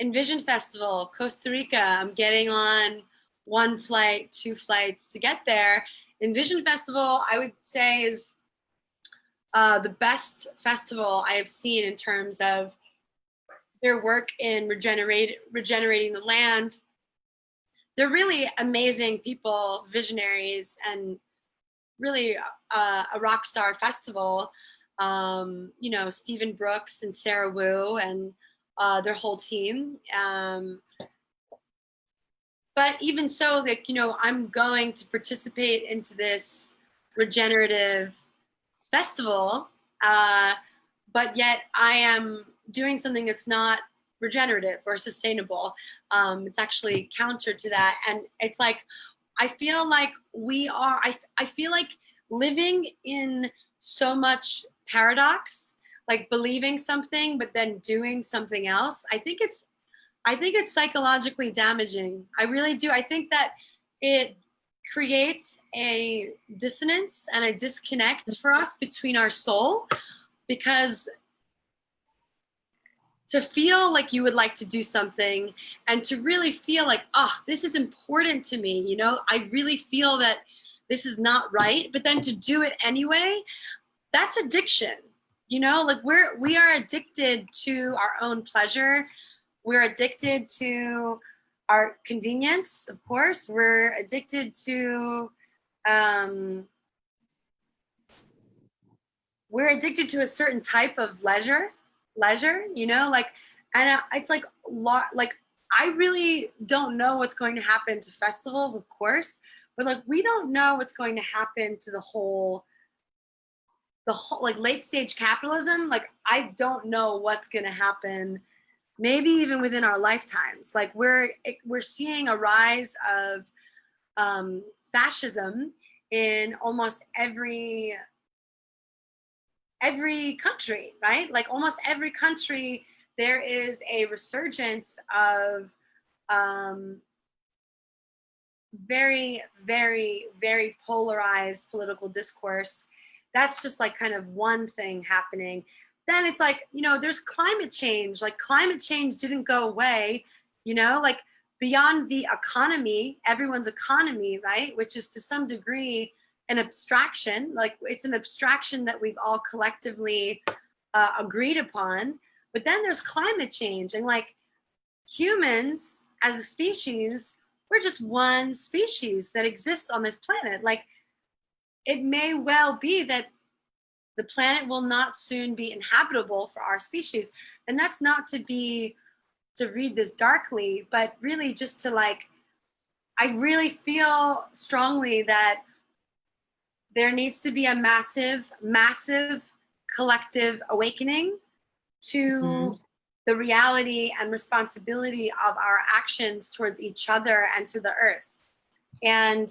Envision Festival, Costa Rica. I'm getting on 1 flight, 2 flights to get there. Envision Festival, I would say, is the best festival I have seen in terms of their work in regenerating the land. They're really amazing people, visionaries, and really a rock star festival. You know, Stephen Brooks and Sarah Wu and their whole team. But even so, like, you know, I'm going to participate into this regenerative festival, but yet I am doing something that's not regenerative or sustainable. It's actually counter to that. And it's like, I feel like I feel like living in so much paradox, like believing something, but then doing something else. I think it's psychologically damaging. I really do. I think that it creates a dissonance and a disconnect for us between our soul, because to feel like you would like to do something and to really feel like, oh, this is important to me, you know, I really feel that this is not right, but then to do it anyway, that's addiction. You know, like we are addicted to our own pleasure. We're addicted to our convenience, of course. We're addicted to a certain type of leisure, you know, like, and it's like I really don't know what's going to happen to festivals, of course, but like we don't know what's going to happen to the whole like late stage capitalism. Like I don't know what's going to happen, maybe even within our lifetimes. Like we're seeing a rise of fascism in almost every country, right? Like almost every country, there is a resurgence of very, very, very polarized political discourse. That's just like kind of one thing happening. Then it's like, you know, there's climate change. Like climate change didn't go away, you know, like beyond the economy, everyone's economy, right? Which is to some degree an abstraction. Like it's an abstraction that we've all collectively agreed upon. But then there's climate change, and like humans as a species, we're just one species that exists on this planet. Like it may well be that the planet will not soon be inhabitable for our species. And that's not to read this darkly, but really just to like, I really feel strongly that there needs to be a massive, massive collective awakening to the reality and responsibility of our actions towards each other and to the earth. And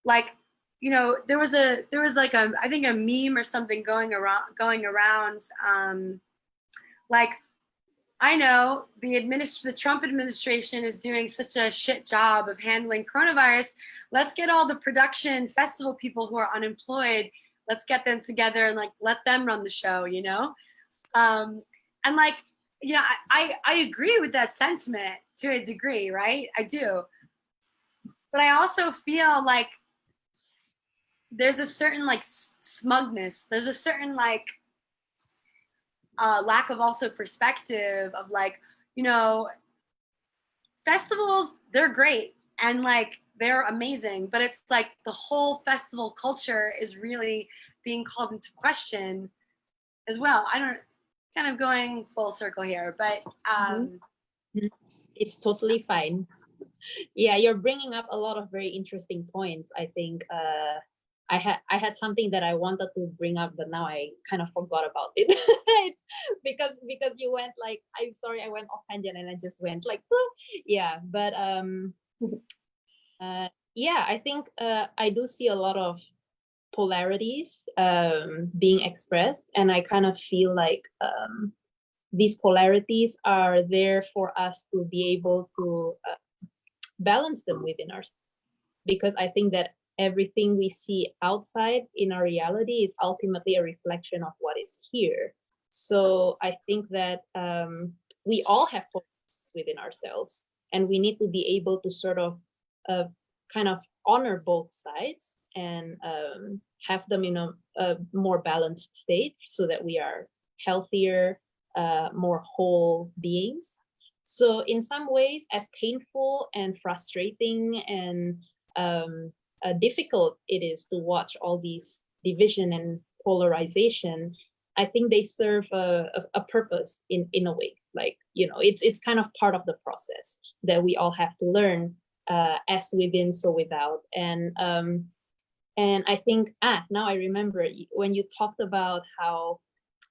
like, you know, there was like I think a meme or something going around, like, I know the Trump administration is doing such a shit job of handling coronavirus. Let's get all the production festival people who are unemployed, let's get them together and like let them run the show, you know? And like, you know, I agree with that sentiment to a degree, right? I do. But I also feel like there's a certain like smugness. There's a certain like lack of also perspective of like, you know, festivals, they're great and like they're amazing, but it's like the whole festival culture is really being called into question as well. I don't, kind of going full circle here, but
it's totally fine. Yeah, you're bringing up a lot of very interesting points. I think I had something that I wanted to bring up, but now I kind of forgot about it. It's because you went like, I'm sorry, I went off tangent and I just went like, yeah. But yeah, I think I do see a lot of polarities being expressed, and I kind of feel like these polarities are there for us to be able to balance them within ourselves, because I think that everything we see outside in our reality is ultimately a reflection of what is here. So I think that we all have polarities within ourselves, and we need to be able to sort of kind of honor both sides and have them in a more balanced state so that we are healthier, more whole beings. So in some ways, as painful and frustrating and difficult it is to watch all these division and polarization, I think they serve a purpose in a way. Like, you know, it's kind of part of the process that we all have to learn, as within, so without. And I think, now I remember when you talked about how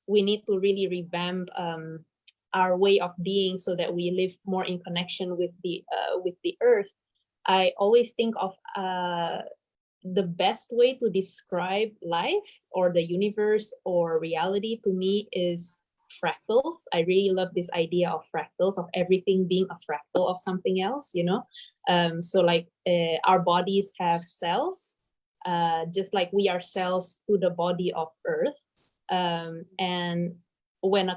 we need to really revamp our way of being so that we live more in connection with the earth. I always think of the best way to describe life or the universe or reality to me is fractals. I really love this idea of fractals, of everything being a fractal of something else, you know? So like our bodies have cells, just like we are cells to the body of earth. And when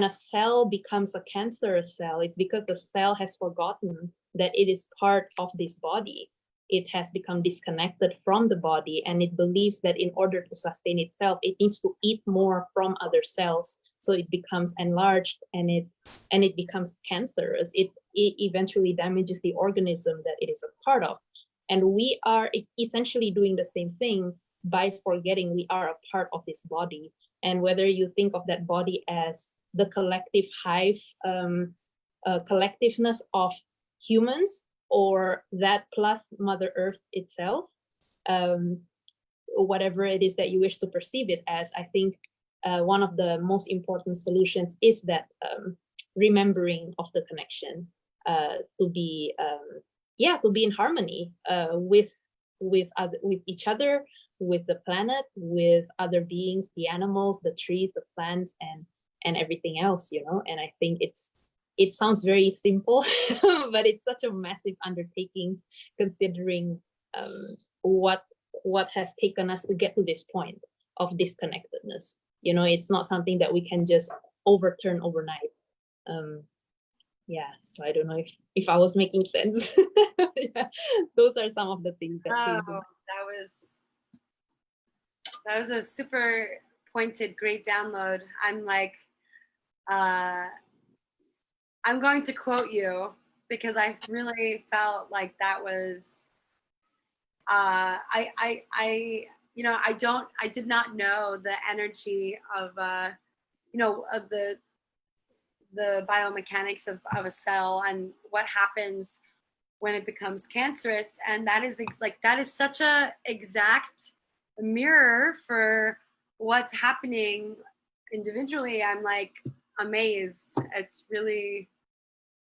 a cell becomes a cancerous cell, it's because the cell has forgotten that it is part of this body. It has become disconnected from the body, and it believes that in order to sustain itself, it needs to eat more from other cells. So it becomes enlarged, and it becomes cancerous. It eventually damages the organism that it is a part of. And we are essentially doing the same thing by forgetting we are a part of this body. And whether you think of that body as the collective hive, collectiveness of humans, or that plus Mother Earth itself, whatever it is that you wish to perceive it as, I think one of the most important solutions is that remembering of the connection, to be in harmony with each other, with the planet, with other beings, the animals, the trees, the plants, and everything else, you know. And I think it sounds very simple, but it's such a massive undertaking considering what has taken us to get to this point of disconnectedness. You know, it's not something that we can just overturn overnight. Yeah, so I don't know if I was making sense. Yeah, those are some of the things that came to mind.
That was a super pointed, great download. I'm like, I'm going to quote you because I really felt like that was, I did not know the energy of, of the biomechanics of a cell and what happens when it becomes cancerous. And that is that is such a exact mirror for what's happening individually. I'm like amazed. It's really,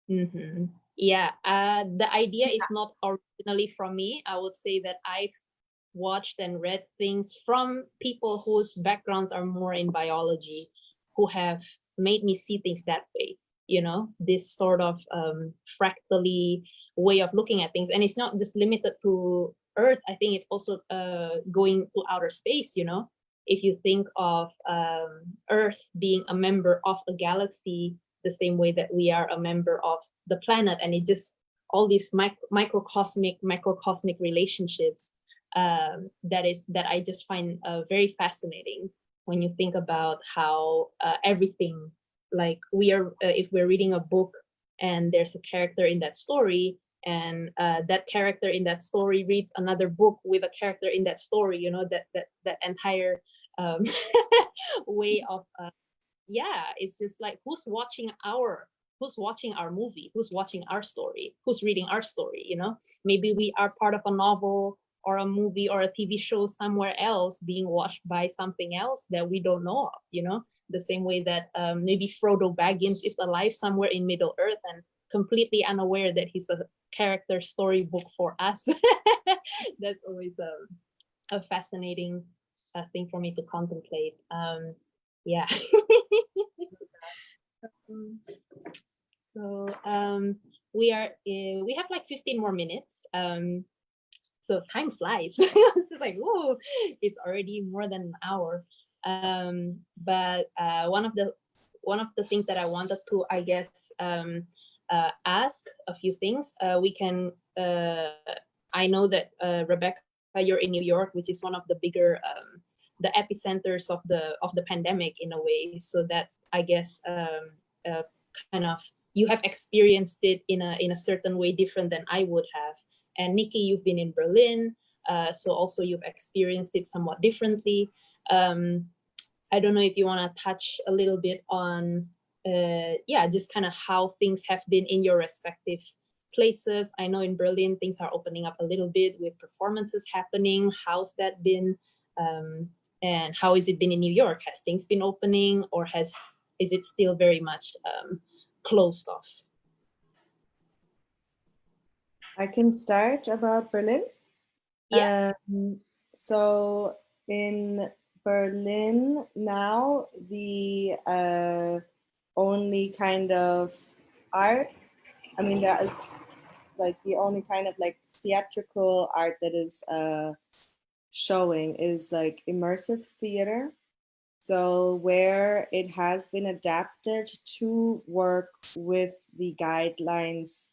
mm-hmm. Yeah, the idea is not originally from me. I would say that I've watched and read things from people whose backgrounds are more in biology, who have made me see things that way, you know, this sort of fractally way of looking at things. And it's not just limited to Earth. I think it's also going to outer space, you know. If you think of Earth being a member of a galaxy, the same way that we are a member of the planet, and it just all these microcosmic relationships that I just find very fascinating when you think about how everything, like we are, if we're reading a book and there's a character in that story, and that character in that story reads another book with a character in that story, you know, that entire way of it's just like who's watching our movie, who's watching our story, who's reading our story, you know. Maybe we are part of a novel or a movie or a TV show somewhere else being watched by something else that we don't know of, you know. The same way that maybe Frodo Baggins is alive somewhere in Middle Earth and completely unaware that he's a character storybook for us. That's always a fascinating thing for me to contemplate. Yeah. So we have like 15 more minutes. So time flies. It's just like, whoa, it's already more than an hour. But one of the things that I wanted to, I guess, ask a few things. We can. I know that Rebecca, you're in New York, which is one of the bigger, the epicenters of the pandemic in a way. So that I guess, kind of, you have experienced it in a certain way different than I would have. And Nikki, you've been in Berlin, so also you've experienced it somewhat differently. I don't know if you want to touch a little bit on, just kind of how things have been in your respective places. I know in Berlin things are opening up a little bit with performances happening. How's that been? And how has it been in New York? Has things been opening, or is it still very much closed off?
I can start about Berlin.
Yeah.
So in Berlin now, the only kind of art, I mean, that is like the only kind of like theatrical art that is showing is like immersive theater. So where it has been adapted to work with the guidelines,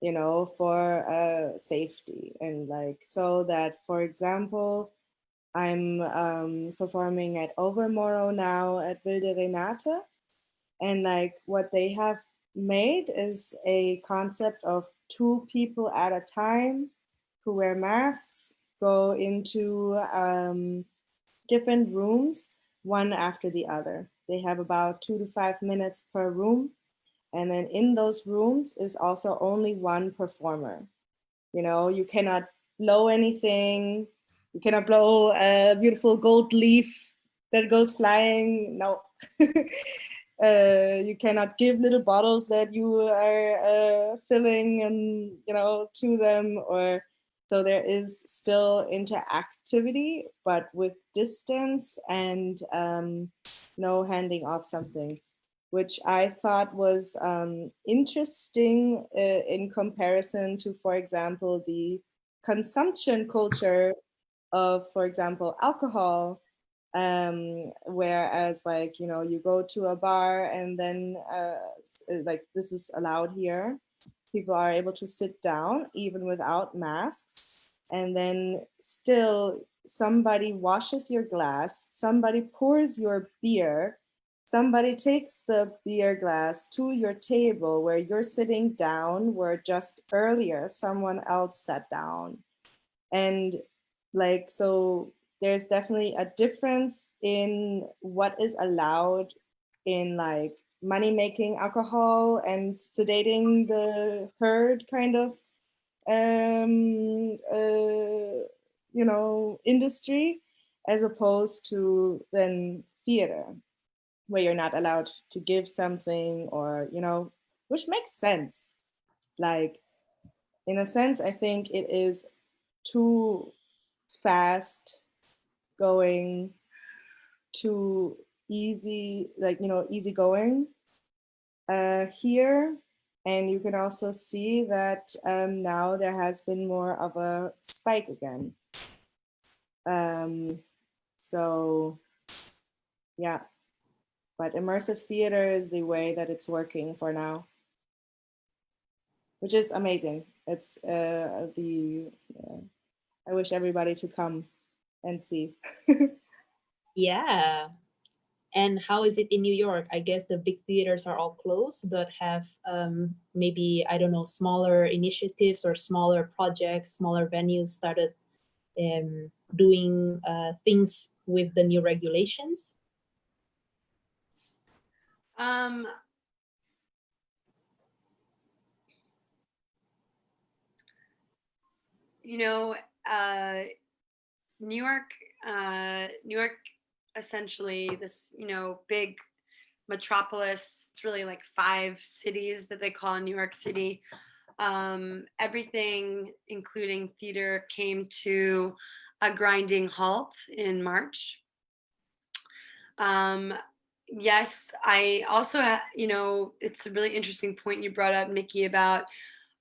you know, for safety, and like, so that, for example, I'm performing at Overmorrow now at Wilde Renate, and like what they have made is a concept of 2 people at a time who wear masks, go into different rooms, one after the other. They have about 2 to 5 minutes per room. And then in those rooms is also only one performer. You know, you cannot blow anything. You cannot blow a beautiful gold leaf that goes flying. No. You cannot give little bottles that you are filling and, you know, to them, or so there is still interactivity, but with distance and no handing off something, which I thought was interesting in comparison to, for example, the consumption culture of, for example, alcohol. Whereas, like, you know, you go to a bar and then like this is allowed here. People are able to sit down even without masks, and then still somebody washes your glass, somebody pours your beer, somebody takes the beer glass to your table where you're sitting down, where just earlier someone else sat down. And like, so there's definitely a difference in what is allowed in like money making alcohol and sedating the herd kind of you know, industry, as opposed to then theater, where you're not allowed to give something, or, you know, which makes sense. Like, in a sense, I think it is too fast going, too easy, like, you know, easy going here. And you can also see that now there has been more of a spike again. So yeah, but immersive theater is the way that it's working for now, which is amazing. It's I wish everybody to come and see.
Yeah. And how is it in New York? I guess the big theaters are all closed, but have maybe, I don't know, smaller initiatives or smaller projects, smaller venues started doing things with the new regulations?
You know, New York, essentially this, you know, big metropolis. It's really like 5 cities that they call New York City. Everything, including theater, came to a grinding halt in March. Yes, I also, you know, it's a really interesting point you brought up, Nikki, about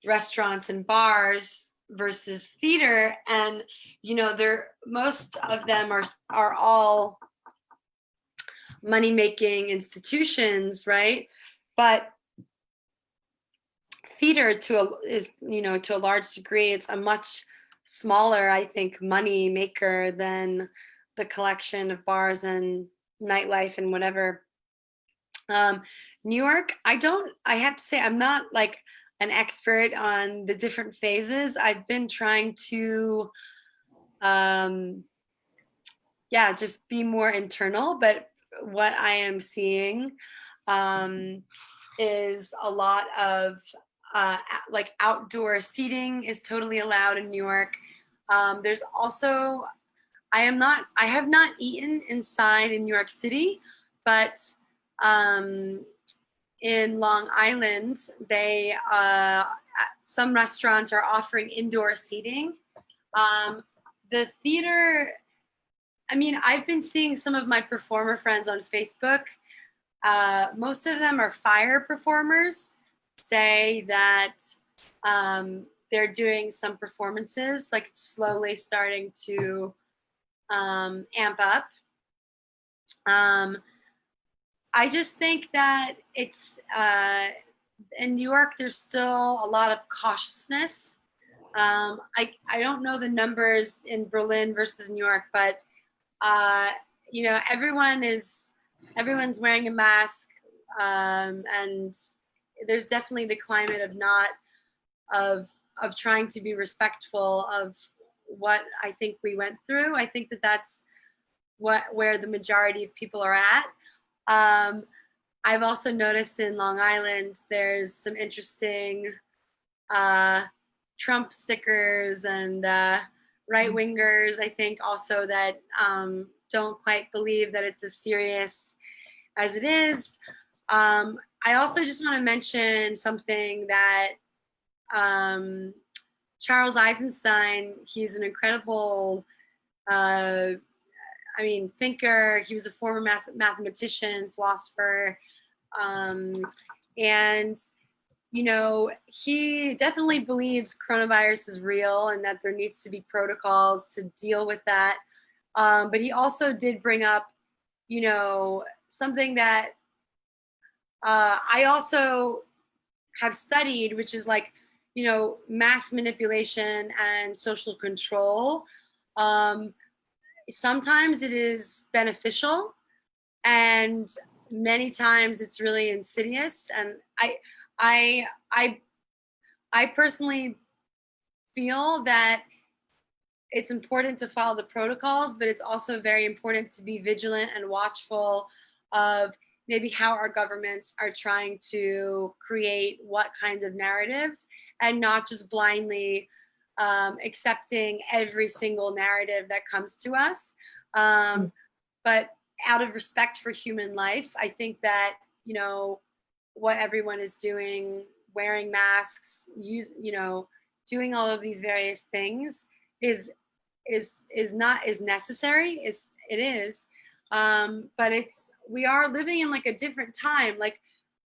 restaurants and bars versus theater. And, you know, most of them are all money-making institutions, right? But theater is, you know, to a large degree, it's a much smaller, I think, money maker than the collection of bars and nightlife and whatever New York, I have to say, I'm not like an expert on the different phases. I've been trying to, yeah, just be more internal, but what I am seeing is a lot of like outdoor seating is totally allowed in New York. There's also, I have not eaten inside in New York City, but in Long Island, they some restaurants are offering indoor seating. The theater, I mean, I've been seeing some of my performer friends on Facebook. Most of them are fire performers, say that they're doing some performances, like slowly starting to amp up. I just think that it's in New York, there's still a lot of cautiousness. I don't know the numbers in Berlin versus New York, but you know, everyone's wearing a mask, and there's definitely the climate of not of trying to be respectful of what I think we went through. I think that that's where the majority of people are at. I've also noticed in Long Island there's some interesting Trump stickers and right wingers, I think, also that don't quite believe that it's as serious as it is. I also just want to mention something that Charles Eisenstein, he's an incredible thinker. He was a former mathematician, philosopher, and you know, he definitely believes coronavirus is real and that there needs to be protocols to deal with that. But he also did bring up, you know, something that I also have studied, which is like, you know, mass manipulation and social control. Sometimes it is beneficial, and many times it's really insidious. And I personally feel that it's important to follow the protocols, but it's also very important to be vigilant and watchful of maybe how our governments are trying to create what kinds of narratives, and not just blindly accepting every single narrative that comes to us. But out of respect for human life, I think that, you know, what everyone is doing, wearing masks, doing all of these various things is not as necessary. It is, but we are living in like a different time. Like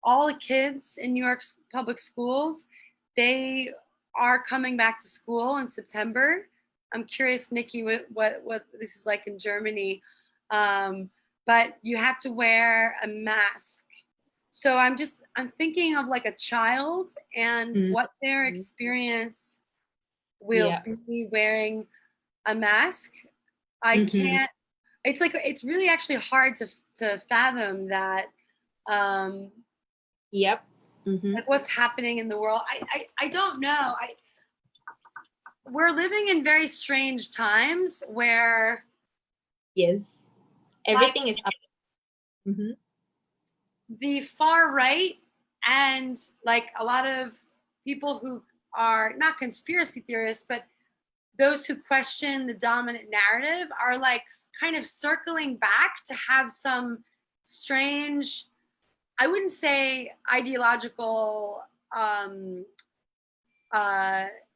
all the kids in New York's public schools, they are coming back to school in September. I'm curious, Nikki, what this is like in Germany. But you have to wear a mask. So I'm thinking of like a child and what their experience will be wearing a mask. I can't, it's like, it's really actually hard to fathom that. Like what's happening in the world. I don't know. We're living in very strange times where
everything is up.
The far right and like a lot of people who are not conspiracy theorists, but those who question the dominant narrative are like kind of circling back to have some strange, I wouldn't say ideological,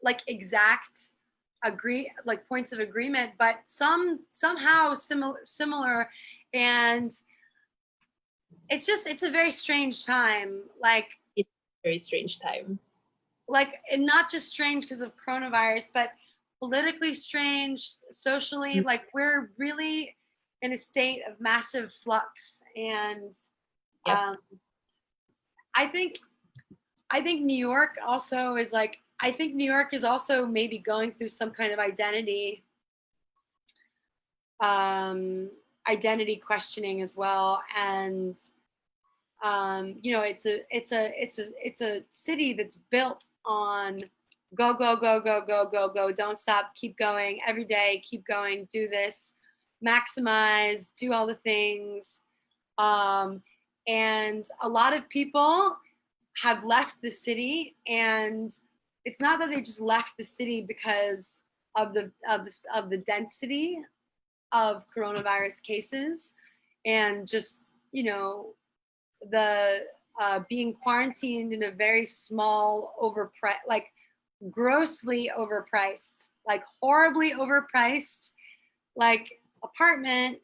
like exact like points of agreement, but somehow similar. And it's a very strange time. Like
it's a very strange time.
Like, and not just strange because of coronavirus, but politically strange, socially, like we're really in a state of massive flux. And I think New York also is like, I think New York is also maybe going through some kind of identity questioning as well. And You know, it's a city that's built on go, go, go, go, go, go, go, don't stop, keep going every day, keep going, do this, maximize, do all the things. And a lot of people have left the city, and it's not that they just left the city because of the density of coronavirus cases and just, you know, the being quarantined in a very small, like grossly overpriced, like horribly overpriced, like apartment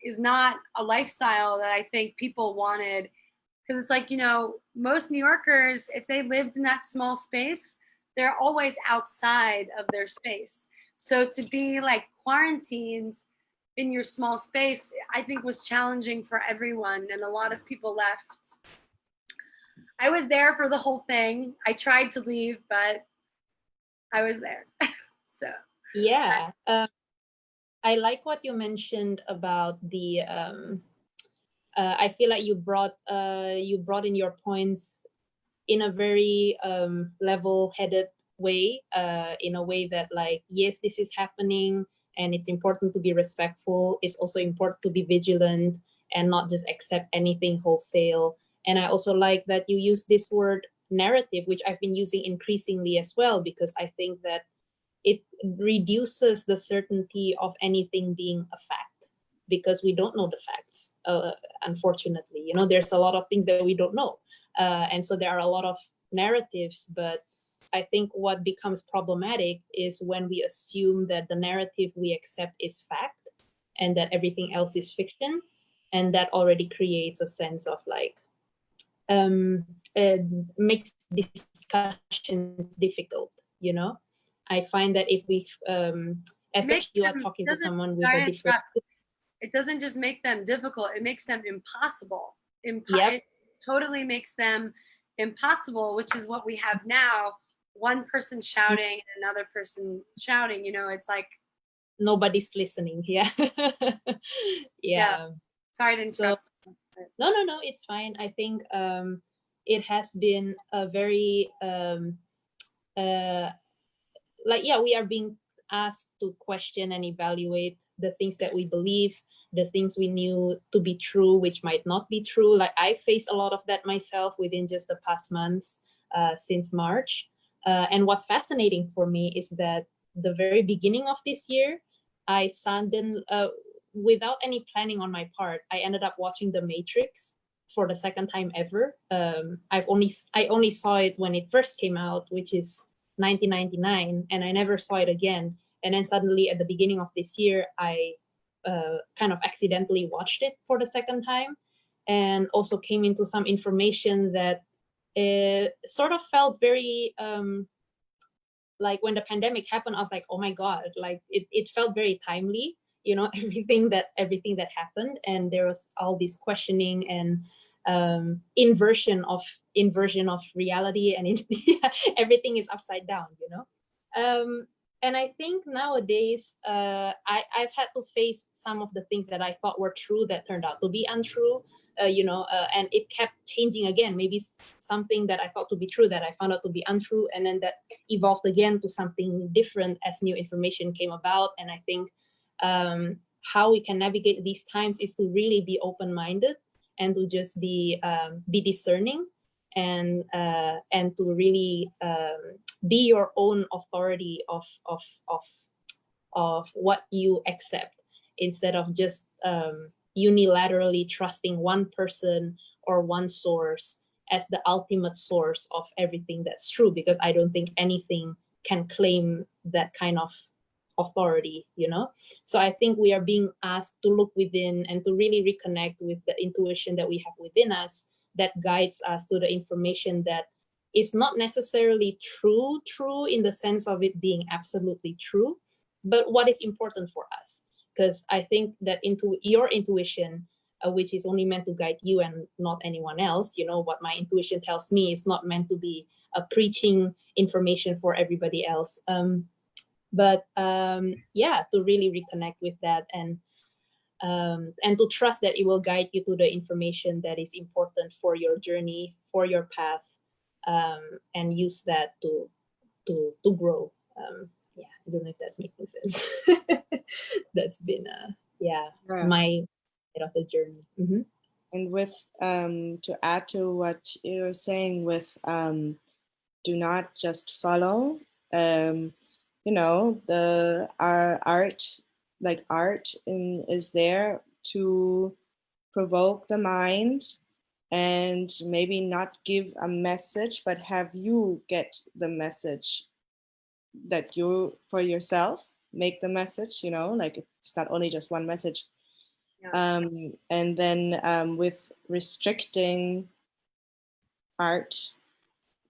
is not a lifestyle that I think people wanted. Because it's like, you know, most New Yorkers, if they lived in that small space, they're always outside of their space. So to be like quarantined in your small space, I think was challenging for everyone, and a lot of people left. I was there for the whole thing. I tried to leave, but I was there. So
yeah, I like what you mentioned about the I feel like you brought in your points in a very level-headed way, in a way that, like, yes, this is happening and it's important to be respectful. It's also important to be vigilant and not just accept anything wholesale. And I also like that you use this word narrative, which I've been using increasingly as well, because I think that it reduces the certainty of anything being a fact, because we don't know the facts, unfortunately. You know, there's a lot of things that we don't know. And so there are a lot of narratives, but I think what becomes problematic is when we assume that the narrative we accept is fact and that everything else is fiction. And that already creates a sense of like, makes discussions difficult, you know? I find that if we, especially you are talking to someone with a different...
It doesn't just make them difficult, it makes them impossible.
Yep.
It totally makes them impossible, which is what we have now. One person shouting, another person shouting, you know, it's like
nobody's listening. Yeah. Yeah.
Sorry to interrupt.
So, no, it's fine. I think it has been a very like, yeah, we are being asked to question and evaluate the things that we believe, the things we knew to be true, which might not be true. Like, I faced a lot of that myself within just the past months, since March. And what's fascinating for me is that the very beginning of this year, I suddenly, without any planning on my part, I ended up watching The Matrix for the second time ever. I only saw it when it first came out, which is 1999, and I never saw it again. And then suddenly at the beginning of this year, I kind of accidentally watched it for the second time, and also came into some information that sort of felt very like when the pandemic happened, I was like, oh my God, like it felt very timely, you know, everything that happened. And there was all this questioning and inversion of reality, and everything is upside down, you know. And I think nowadays I've had to face some of the things that I thought were true that turned out to be untrue, you know, and it kept changing again. Maybe something that I thought to be true that I found out to be untrue, and then that evolved again to something different as new information came about. And I think how we can navigate these times is to really be open-minded and to just be discerning, and to really be your own authority of what you accept, instead of just unilaterally trusting one person or one source as the ultimate source of everything that's true, because I don't think anything can claim that kind of authority, you know. So I think we are being asked to look within and to really reconnect with the intuition that we have within us, that guides us to the information that is not necessarily true in the sense of it being absolutely true, but what is important for us. Because I think that into your intuition, which is only meant to guide you and not anyone else, you know, what my intuition tells me is not meant to be preaching information for everybody else. But yeah, to really reconnect with that, and and to trust that it will guide you to the information that is important for your journey, for your path, and use that to grow. Yeah, I don't know if that's making sense. That's been my bit of the journey. Mm-hmm.
And with to add to what you're saying with do not just follow, you know, our art, like art is there to provoke the mind and maybe not give a message, but have you get the message that you for yourself make the message, you know, like it's not only just one message.
Yeah.
And then with restricting art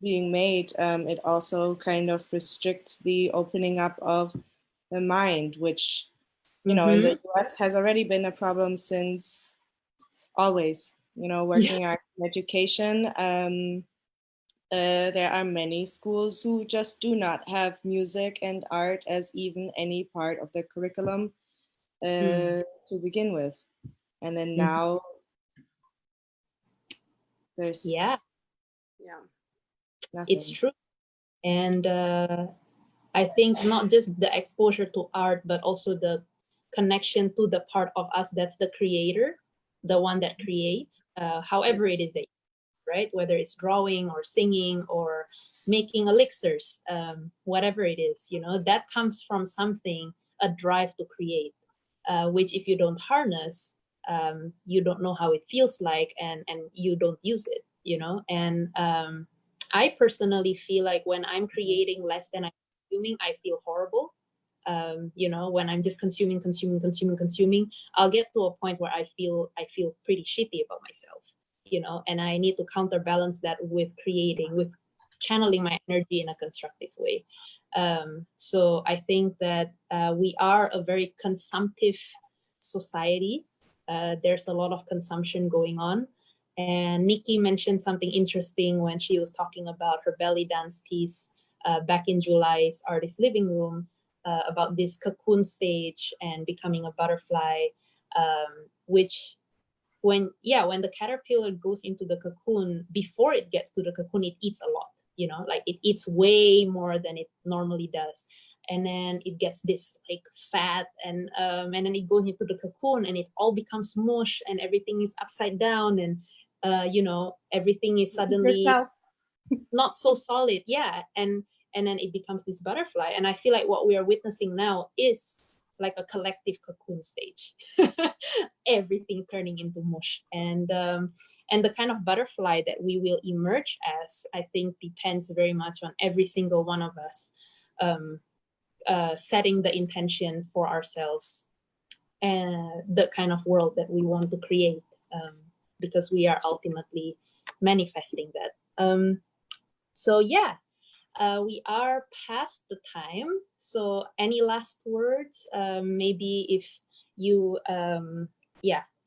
being made, it also kind of restricts the opening up of the mind, which, you know, in the US has already been a problem since always, you know, working art in education. There are many schools who just do not have music and art as even any part of their curriculum to begin with. And then now there's nothing.
It's true. And I think not just the exposure to art, but also the connection to the part of us that's the creator, the one that creates, however it is that, right? Whether it's drawing or singing or making elixirs, whatever it is, you know, that comes from something, a drive to create, which if you don't harness, you don't know how it feels like, and you don't use it, you know. And I personally feel like when I'm creating less than I'm consuming, I feel horrible. You know, when I'm just consuming, I'll get to a point where I feel pretty shitty about myself, you know, and I need to counterbalance that with creating, with channeling my energy in a constructive way. So I think that we are a very consumptive society. There's a lot of consumption going on. And Nikki mentioned something interesting when she was talking about her belly dance piece back in July's Artist Living Room about this cocoon stage and becoming a butterfly, which when the caterpillar goes into the cocoon, before it gets to the cocoon, it eats a lot, you know, like it eats way more than it normally does. And then it gets this like fat, and then it goes into the cocoon and it all becomes mush and everything is upside down, and you know, everything is suddenly not so solid. Yeah. And then it becomes this butterfly. And I feel like what we are witnessing now is like a collective cocoon stage. Everything turning into mush. And the kind of butterfly that we will emerge as, I think, depends very much on every single one of us setting the intention for ourselves and the kind of world that we want to create, because we are ultimately manifesting that. So yeah, we are past the time. So any last words? Maybe if you,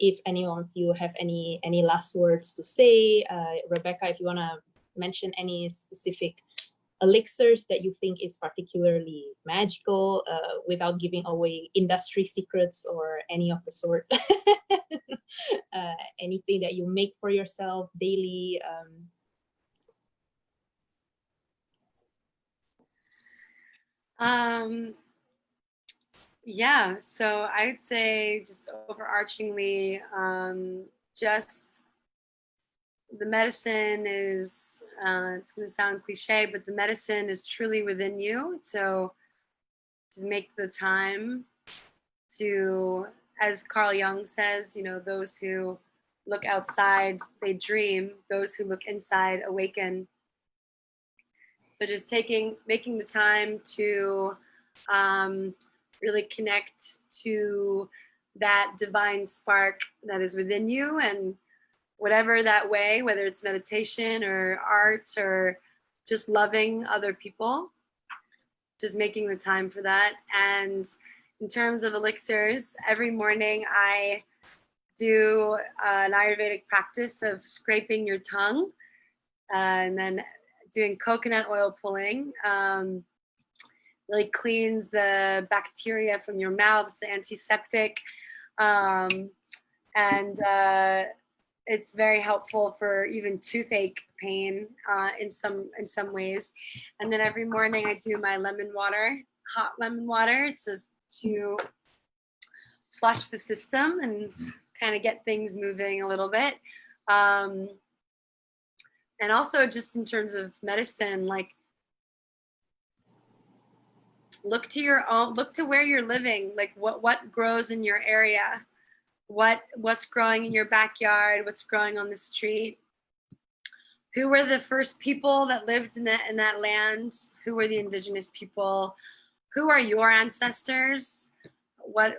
if anyone of you have any last words to say, Rebecca, if you want to mention any specific elixirs that you think is particularly magical, without giving away industry secrets or any of the sort. Anything that you make for yourself daily.
Yeah, so I'd say just overarchingly, just the medicine is, it's going to sound cliche, but the medicine is truly within you. So to make the time to, as Carl Jung says, you know, those who look outside, they dream. Those who look inside awaken. So just making the time to really connect to that divine spark that is within you, and whatever that way, whether it's meditation or art or just loving other people, just making the time for that. And in terms of elixirs, every morning I do an Ayurvedic practice of scraping your tongue and then doing coconut oil pulling. Really cleans the bacteria from your mouth. It's antiseptic. And it's very helpful for even toothache pain in some ways. And then every morning I do my lemon water, hot lemon water. It's just to flush the system and kind of get things moving a little bit. And also just in terms of medicine, like look to where you're living, like what grows in your area, what's growing in your backyard, what's growing on the street, who were the first people that lived in that land, who were the indigenous people, who are your ancestors, what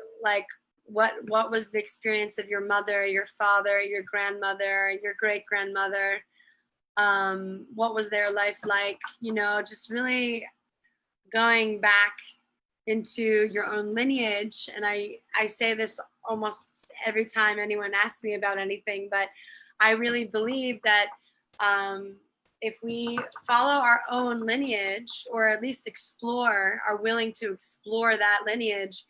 was the experience of your mother, your father, your grandmother, your great grandmother, what was their life like, just really going back into your own lineage. And I say this almost every time anyone asks me about anything, but I really believe that if we follow our own lineage, or at least are willing to explore that lineage,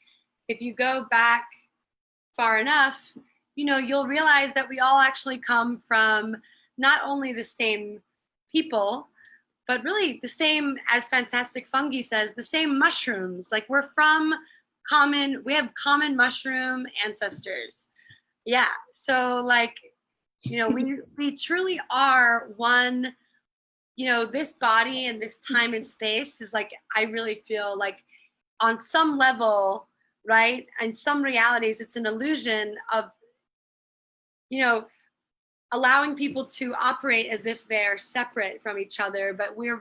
if you go back far enough, you'll realize that we all actually come from not only the same people, but really the same, as Fantastic Fungi says, the same mushrooms. Like we have common mushroom ancestors. Yeah. So like, we truly are one, this body and this time and space is like, I really feel like on some level, right? And some realities, it's an illusion of, allowing people to operate as if they're separate from each other, but we're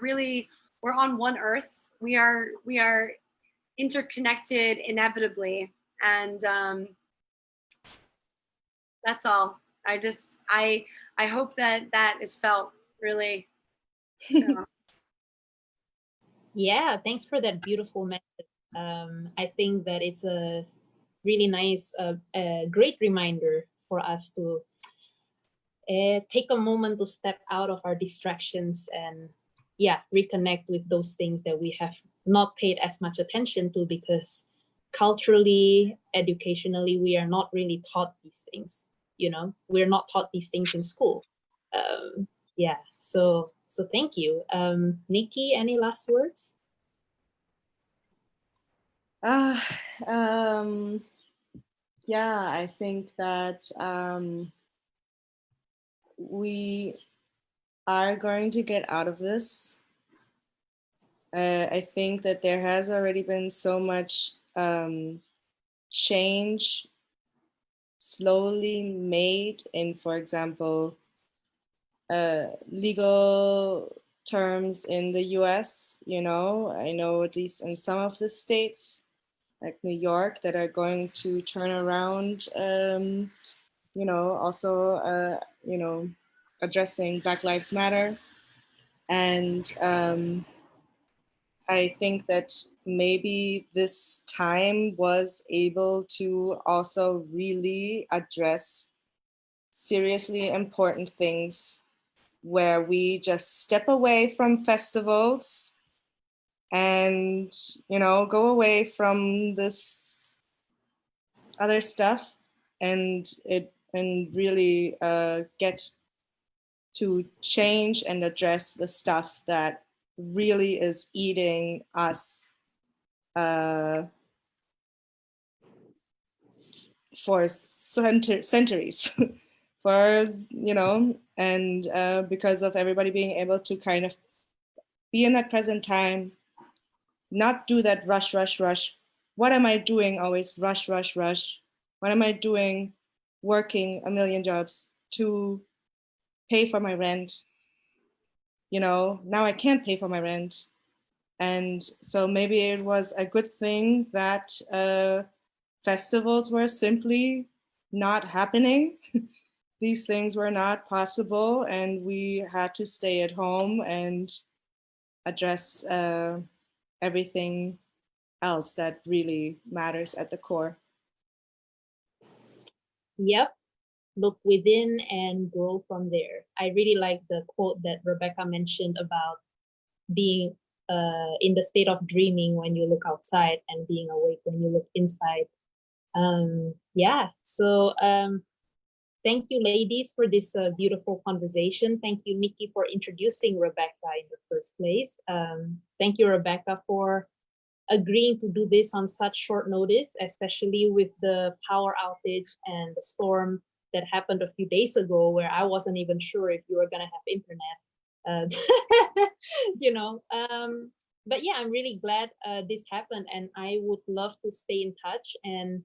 on one earth. We are interconnected inevitably. And that's all. I hope that is felt really.
Yeah, thanks for that beautiful message. I think that it's a really nice, great reminder for us to take a moment to step out of our distractions and reconnect with those things that we have not paid as much attention to, because culturally, educationally, we are not really taught these things. We're not taught these things in school. So thank you. Nikki, any last words?
I think that we are going to get out of this. I think that there has already been so much change slowly made in, for example, legal terms in the US. I know at least in some of the states, like New York, that are going to turn around, also, addressing Black Lives Matter. And I think that maybe this time was able to also really address seriously important things, where we just step away from festivals and, go away from this other stuff and really get to change and address the stuff that really is eating us for centuries. And because of everybody being able to kind of be in that present time, not do that rush. What am I doing? Always rush. What am I doing? Working a million jobs to pay for my rent. Now I can't pay for my rent. And so maybe it was a good thing that festivals were simply not happening. These things were not possible, and we had to stay at home and address everything else that really matters at the core.
Yep. Look within and grow from there. I really like the quote that Rebecca mentioned about being in the state of dreaming when you look outside and being awake when you look inside. Yeah, so thank you, ladies, for this beautiful conversation. Thank you, Nikki, for introducing Rebecca in the first place. Thank you, Rebecca, for agreeing to do this on such short notice, especially with the power outage and the storm that happened a few days ago, where I wasn't even sure if you were going to have internet. You know, but yeah, I'm really glad this happened, and I would love to stay in touch and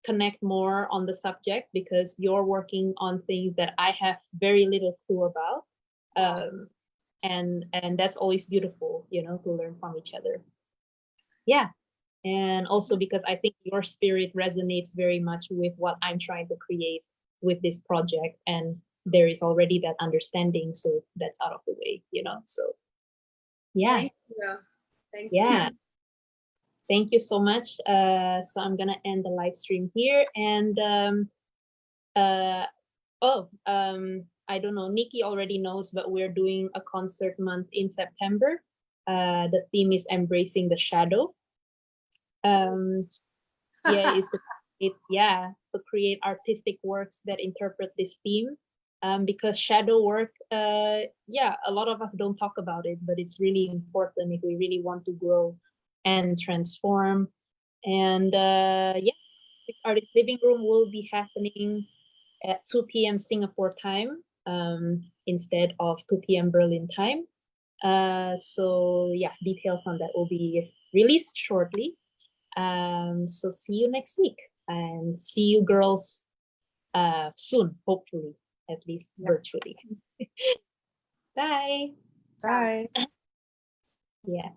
connect more on the subject, because you're working on things that I have very little clue about. And that's always beautiful, you know, to learn from each other. Yeah. And also because I think your spirit resonates very much with what I'm trying to create with this project, and there is already that understanding, so that's out of the way, you know. So yeah.
Thank you. Thank
Yeah.
you.
Thank you so much. So I'm gonna end the live stream here, and I don't know, Nikki already knows, but we're doing a concert month in September. The theme is embracing the shadow. Yeah, is to create artistic works that interpret this theme. Because shadow work, yeah, a lot of us don't talk about it, but it's really important if we really want to grow and transform. And yeah, Artist Living Room will be happening at 2 p.m. Singapore time, instead of 2 p.m. Berlin time. So yeah, details on that will be released shortly. So see you next week, and see you girls soon, hopefully, at least virtually. Bye.
Bye.
Yeah.